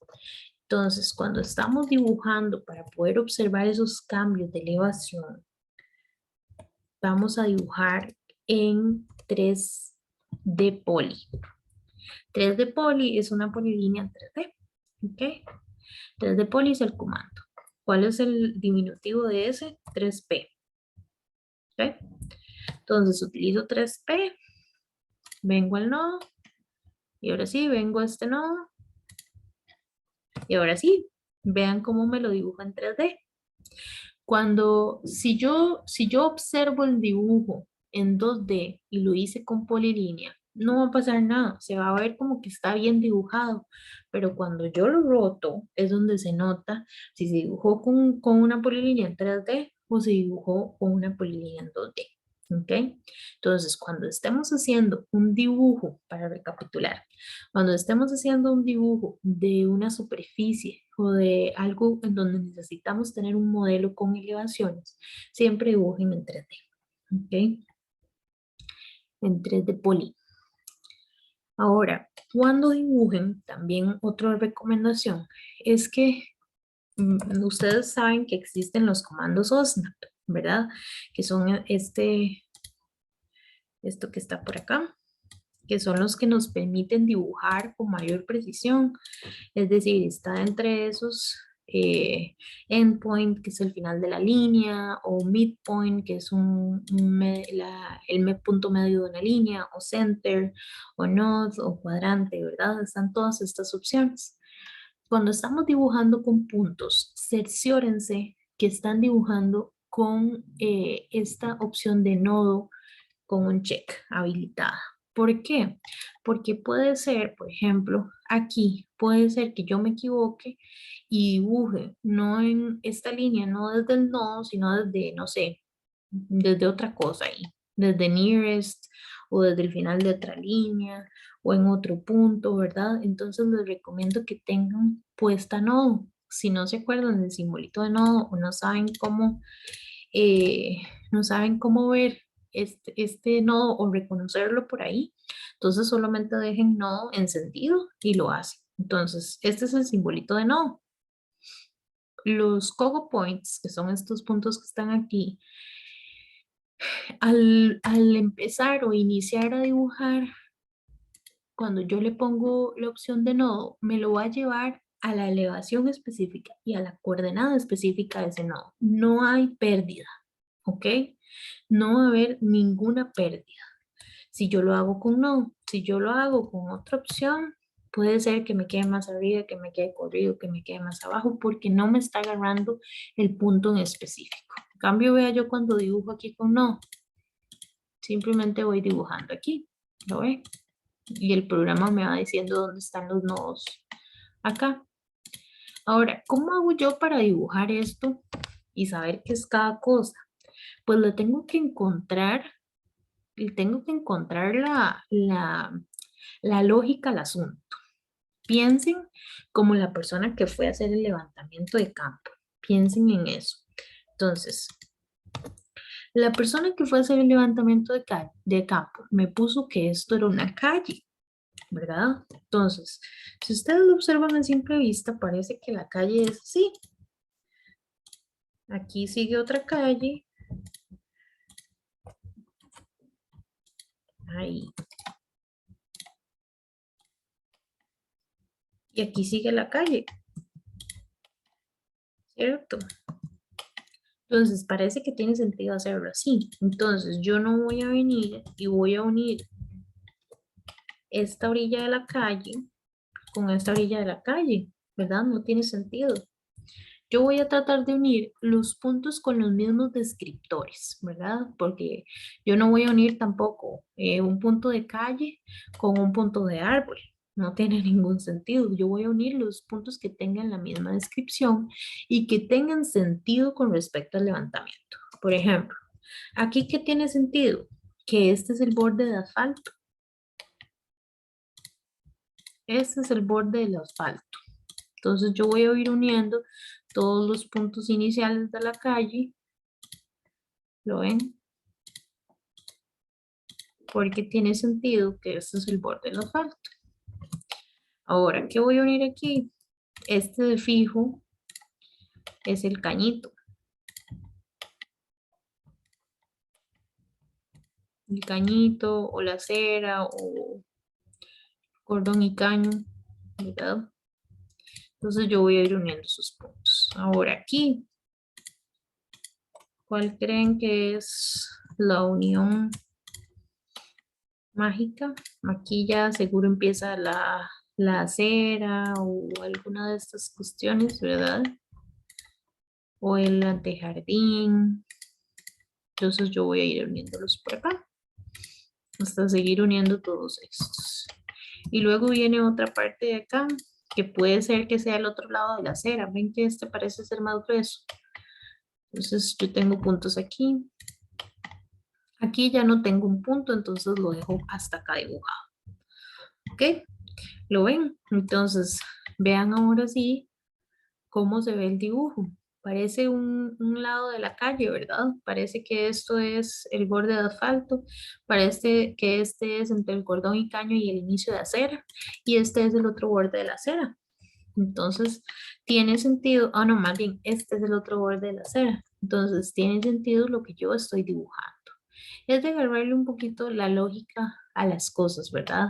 Entonces, cuando estamos dibujando para poder observar esos cambios de elevación, vamos a dibujar en 3D poli. 3D poli es una polilínea en 3D. ¿Ok? 3D poli es el comando. ¿Cuál es el diminutivo de ese? 3P. ¿Ok? Entonces utilizo 3P, vengo al nodo, y ahora sí, vengo a este nodo, y ahora sí, vean cómo me lo dibujo en 3D. Si yo observo el dibujo en 2D y lo hice con polilínea, no va a pasar nada, se va a ver como que está bien dibujado, pero cuando yo lo roto es donde se nota si se dibujó con una polilínea en 3D o se dibujó con una polilínea en 2D. ¿Ok? Entonces, cuando estemos haciendo un dibujo, para recapitular, cuando estemos haciendo un dibujo de una superficie o de algo en donde necesitamos tener un modelo con elevaciones, siempre dibujen en 3D, ¿ok? En 3D poli. Ahora, cuando dibujen, también otra recomendación es que ustedes saben que existen los comandos OSNAP, ¿verdad? Que son esto que está por acá, que son los que nos permiten dibujar con mayor precisión. Es decir, está entre esos endpoint, que es el final de la línea, o midpoint, que es el punto medio de una línea, o center, o node, o cuadrante, ¿verdad? Están todas estas opciones. Cuando estamos dibujando con puntos, cerciórense que están dibujando con esta opción de nodo con un check habilitada. ¿Por qué? Porque puede ser, por ejemplo, aquí puede ser que yo me equivoque y dibuje no en esta línea, no desde el nodo, sino desde, no sé, desde otra cosa ahí, desde nearest o desde el final de otra línea o en otro punto, ¿verdad? Entonces les recomiendo que tengan puesta nodo. Si no se acuerdan del simbolito de nodo o eh, no saben cómo ver este nodo o reconocerlo por ahí, entonces solamente dejen nodo encendido y lo hacen. Entonces, este es el simbolito de nodo. Los cogo points, que son estos puntos que están aquí, al empezar o iniciar a dibujar cuando yo le pongo la opción de nodo, me lo va a llevar a la elevación específica y a la coordenada específica de ese nodo. No hay pérdida, ¿ok? No va a haber ninguna pérdida. Si yo lo hago con no, si yo lo hago con otra opción, puede ser que me quede más arriba, que me quede corrido, que me quede más abajo, porque no me está agarrando el punto en específico. En cambio, vea yo cuando dibujo aquí con no, simplemente voy dibujando aquí, ¿lo ve? Y el programa me va diciendo dónde están los nodos acá. Ahora, ¿cómo hago yo para dibujar esto y saber qué es cada cosa? Pues le tengo que encontrar la lógica al asunto. Piensen como la persona que fue a hacer el levantamiento de campo. Piensen en eso. Entonces, la persona que fue a hacer el levantamiento de campo me puso que esto era una calle, ¿verdad? Entonces, si ustedes lo observan a simple vista, parece que la calle es así. Aquí sigue otra calle. Ahí. Y aquí sigue la calle, ¿cierto? Entonces, parece que tiene sentido hacerlo así. Entonces, yo no voy a venir y voy a unir esta orilla de la calle con esta orilla de la calle, ¿verdad? No tiene sentido. Yo voy a tratar de unir los puntos con los mismos descriptores, ¿verdad? Porque yo no voy a unir tampoco un punto de calle con un punto de árbol. No tiene ningún sentido. Yo voy a unir los puntos que tengan la misma descripción y que tengan sentido con respecto al levantamiento. Por ejemplo, aquí ¿qué tiene sentido? Que este es el borde de asfalto. Este es el borde del asfalto. Entonces yo voy a ir uniendo todos los puntos iniciales de la calle. ¿Lo ven? Porque tiene sentido que este es el borde del asfalto. Ahora, ¿qué voy a unir aquí? Este de fijo es el cañito. El cañito o la acera o cordón y caño, ¿verdad? Entonces yo voy a ir uniendo esos puntos. Ahora aquí, ¿cuál creen que es la unión mágica? Aquí ya seguro empieza la acera o alguna de estas cuestiones, ¿verdad? O el antejardín. Entonces yo voy a ir uniéndolos por acá hasta seguir uniendo todos estos. Y luego viene otra parte de acá que puede ser que sea el otro lado de la acera. Ven que este parece ser más grueso. Entonces yo tengo puntos aquí. Aquí ya no tengo un punto, entonces lo dejo hasta acá dibujado. ¿Ok? ¿Lo ven? Entonces, vean ahora sí cómo se ve el dibujo. Parece un lado de la calle, ¿verdad? Parece que esto es el borde de asfalto, parece que este es entre el cordón y caño y el inicio de acera, y este es el otro borde de la acera. Entonces, tiene sentido, no, más bien, este es el otro borde de la acera. Entonces, tiene sentido lo que yo estoy dibujando. Es de agarrarle un poquito la lógica a las cosas, ¿verdad?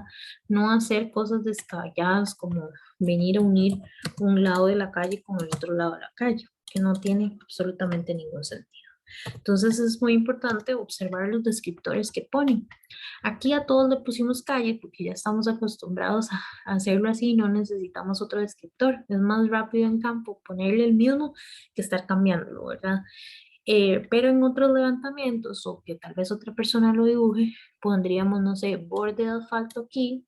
No hacer cosas descabelladas como venir a unir un lado de la calle con el otro lado de la calle, que no tiene absolutamente ningún sentido. Entonces es muy importante observar los descriptores que ponen. Aquí a todos le pusimos calle porque ya estamos acostumbrados a hacerlo así, no necesitamos otro descriptor. Es más rápido en campo ponerle el mismo que estar cambiándolo, ¿verdad? Pero en otros levantamientos o que tal vez otra persona lo dibuje, pondríamos, no sé, borde de asfalto aquí.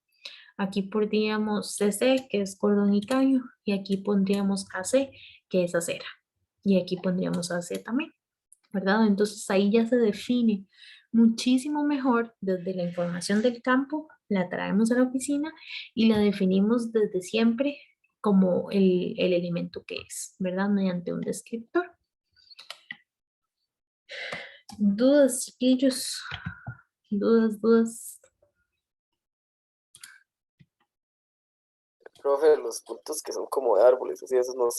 Aquí pondríamos CC, que es cordón y caño, y aquí pondríamos AC, que es acera. Y aquí pondríamos AC también, ¿verdad? Entonces ahí ya se define muchísimo mejor desde la información del campo, la traemos a la oficina y la definimos desde siempre como el elemento que es, ¿verdad? Mediante un descriptor. Dudas, chiquillos, dudas. Profe, los puntos que son como de árboles, así esos no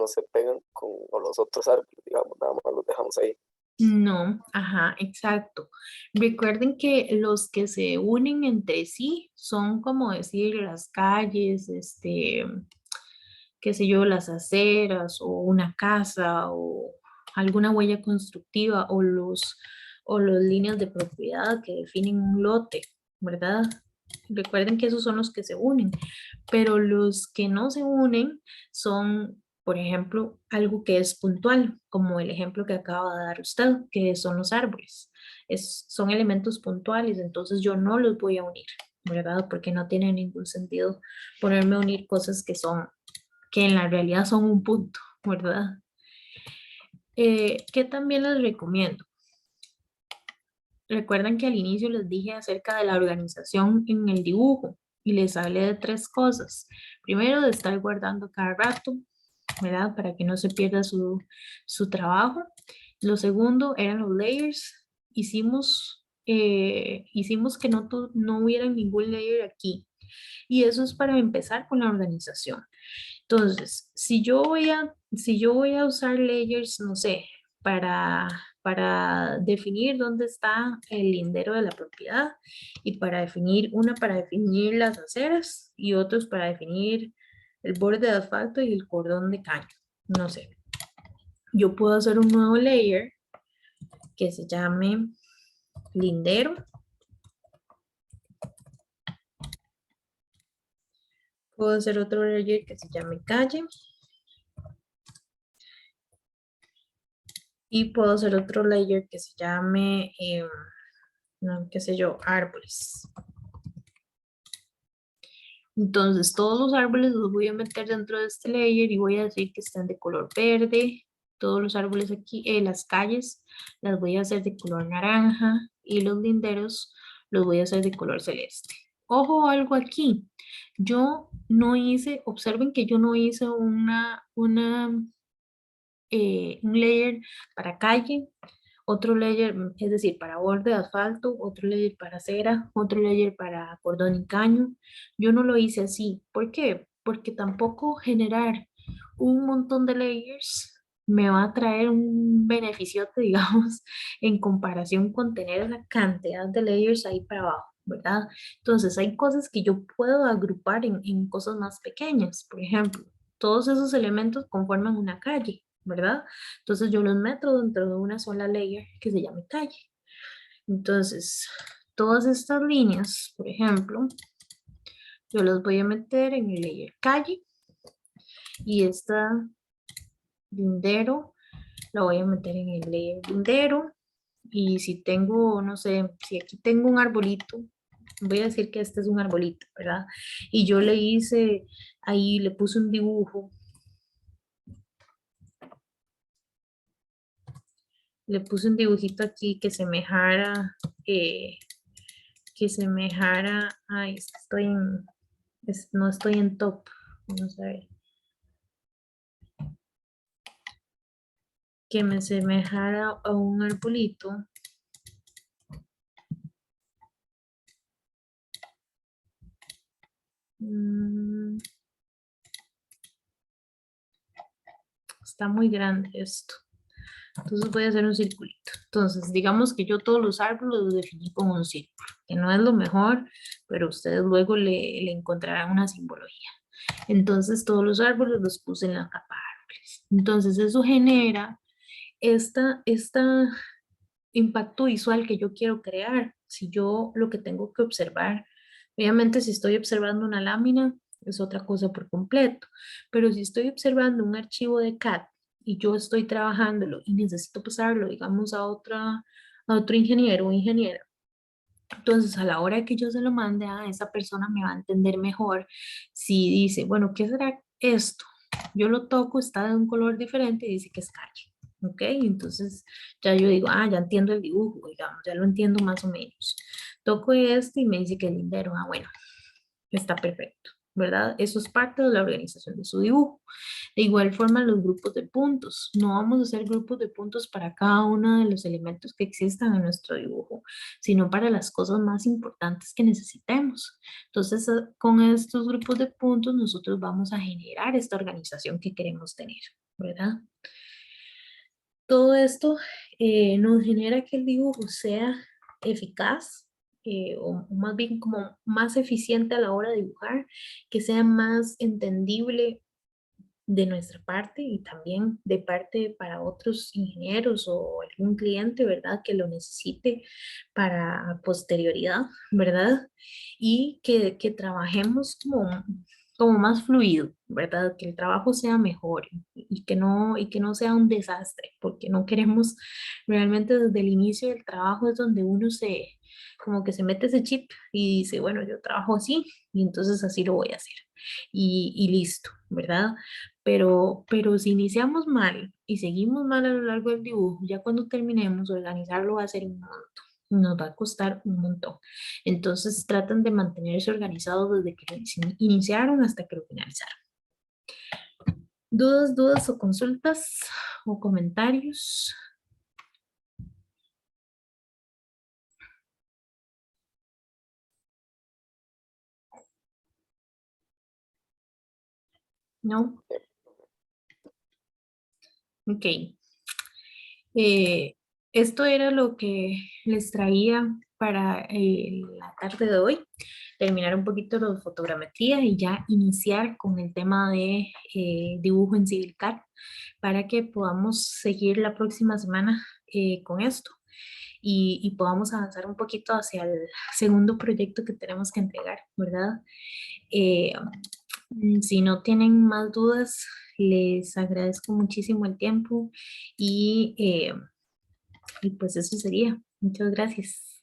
se pegan con los otros árboles, digamos, nada más los dejamos ahí. No, ajá, exacto. Recuerden que los que se unen entre sí son como decir las calles, qué sé yo, las aceras o una casa o alguna huella constructiva o los líneas de propiedad que definen un lote, ¿verdad? Recuerden que esos son los que se unen, pero los que no se unen son, por ejemplo, algo que es puntual, como el ejemplo que acaba de dar usted, que son los árboles. Son elementos puntuales, entonces yo no los voy a unir, ¿verdad? Porque no tiene ningún sentido ponerme a unir cosas que en la realidad son un punto, ¿verdad? ¿Qué también les recomiendo? Recuerdan que al inicio les dije acerca de la organización en el dibujo y les hablé de tres cosas. Primero, de estar guardando cada rato, ¿verdad? Para que no se pierda su trabajo. Lo segundo eran los layers. Hicimos que no hubiera ningún layer aquí. Y eso es para empezar con la organización. Entonces, si yo voy a usar layers, no sé, para definir dónde está el lindero de la propiedad y para definir las aceras y otros para definir el borde de asfalto y el cordón de caño. No sé, yo puedo hacer un nuevo layer que se llame lindero. Puedo hacer otro layer que se llame calle. Y puedo hacer otro layer que se llame, no, qué sé yo, árboles. Entonces, todos los árboles los voy a meter dentro de este layer y voy a decir que están de color verde. Todos los árboles aquí, las calles, las voy a hacer de color naranja y los linderos los voy a hacer de color celeste. Ojo, algo aquí. Yo no hice, observen que yo no hice un layer para calle, otro layer, es decir, para borde de asfalto, otro layer para acera, otro layer para cordón y caño. Yo no lo hice así. ¿Por qué? Porque tampoco generar un montón de layers me va a traer un beneficio, digamos, en comparación con tener la cantidad de layers ahí para abajo, ¿verdad? Entonces, hay cosas que yo puedo agrupar en cosas más pequeñas. Por ejemplo, todos esos elementos conforman una calle, ¿verdad? Entonces yo los meto dentro de una sola layer que se llame calle. Entonces, todas estas líneas, por ejemplo, yo las voy a meter en el layer calle y esta lindero la voy a meter en el layer lindero. Y si tengo, no sé, si aquí tengo un arbolito, voy a decir que este es un arbolito, ¿verdad? Y yo le hice, ahí le puse un dibujo, le puse un dibujito aquí eh, que semejara, ay, es que no estoy en top, vamos a ver, que me semejara a un arbolito. Mm, Está muy grande esto. Entonces voy a hacer un circulito. Entonces, digamos que yo todos los árboles los definí con un círculo, que no es lo mejor, pero ustedes luego le encontrarán una simbología. Entonces, todos los árboles los puse en la capa árboles. Entonces, eso genera esta impacto visual que yo quiero crear. Si yo lo que tengo que observar, obviamente si estoy observando una lámina, es otra cosa por completo, pero si estoy observando un archivo de CAD y yo estoy trabajándolo y necesito pasarlo, digamos, a otro ingeniero o ingeniera, entonces a la hora que yo se lo mande a esa persona me va a entender mejor si dice, bueno, ¿qué será esto? Yo lo toco, está de un color diferente y dice que es calle. ¿Ok? Entonces ya yo digo, ya entiendo el dibujo, digamos, ya lo entiendo más o menos. Toco este y me dice que es lindero. Bueno, está perfecto, ¿verdad? Eso es parte de la organización de su dibujo. De igual forma, los grupos de puntos. No vamos a hacer grupos de puntos para cada uno de los elementos que existan en nuestro dibujo, sino para las cosas más importantes que necesitemos. Entonces, con estos grupos de puntos, nosotros vamos a generar esta organización que queremos tener, ¿verdad? Todo esto nos genera que el dibujo sea eficaz, o más bien como más eficiente a la hora de dibujar, que sea más entendible de nuestra parte y también de parte para otros ingenieros o algún cliente, ¿verdad? Que lo necesite para posterioridad, ¿verdad? Y que trabajemos como más fluido, ¿verdad? Que el trabajo sea mejor y que no sea un desastre, porque no queremos realmente desde el inicio del trabajo es donde uno como que se mete ese chip y dice, bueno, yo trabajo así y entonces así lo voy a hacer y listo, ¿verdad? Pero si iniciamos mal y seguimos mal a lo largo del dibujo, ya cuando terminemos, organizarlo va a ser un montón, nos va a costar un montón. Entonces tratan de mantenerse organizados desde que lo iniciaron hasta que lo finalizaron. ¿Dudas o consultas o comentarios? ¿No? Ok. Eh, Esto era lo que les traía para la tarde de hoy. Terminar un poquito de fotogrametría y ya iniciar con el tema de dibujo en Civil CAD para que podamos seguir la próxima semana con esto y podamos avanzar un poquito hacia el segundo proyecto que tenemos que entregar, ¿verdad? Eh, si no tienen más dudas, les agradezco muchísimo el tiempo y pues eso sería. Muchas gracias.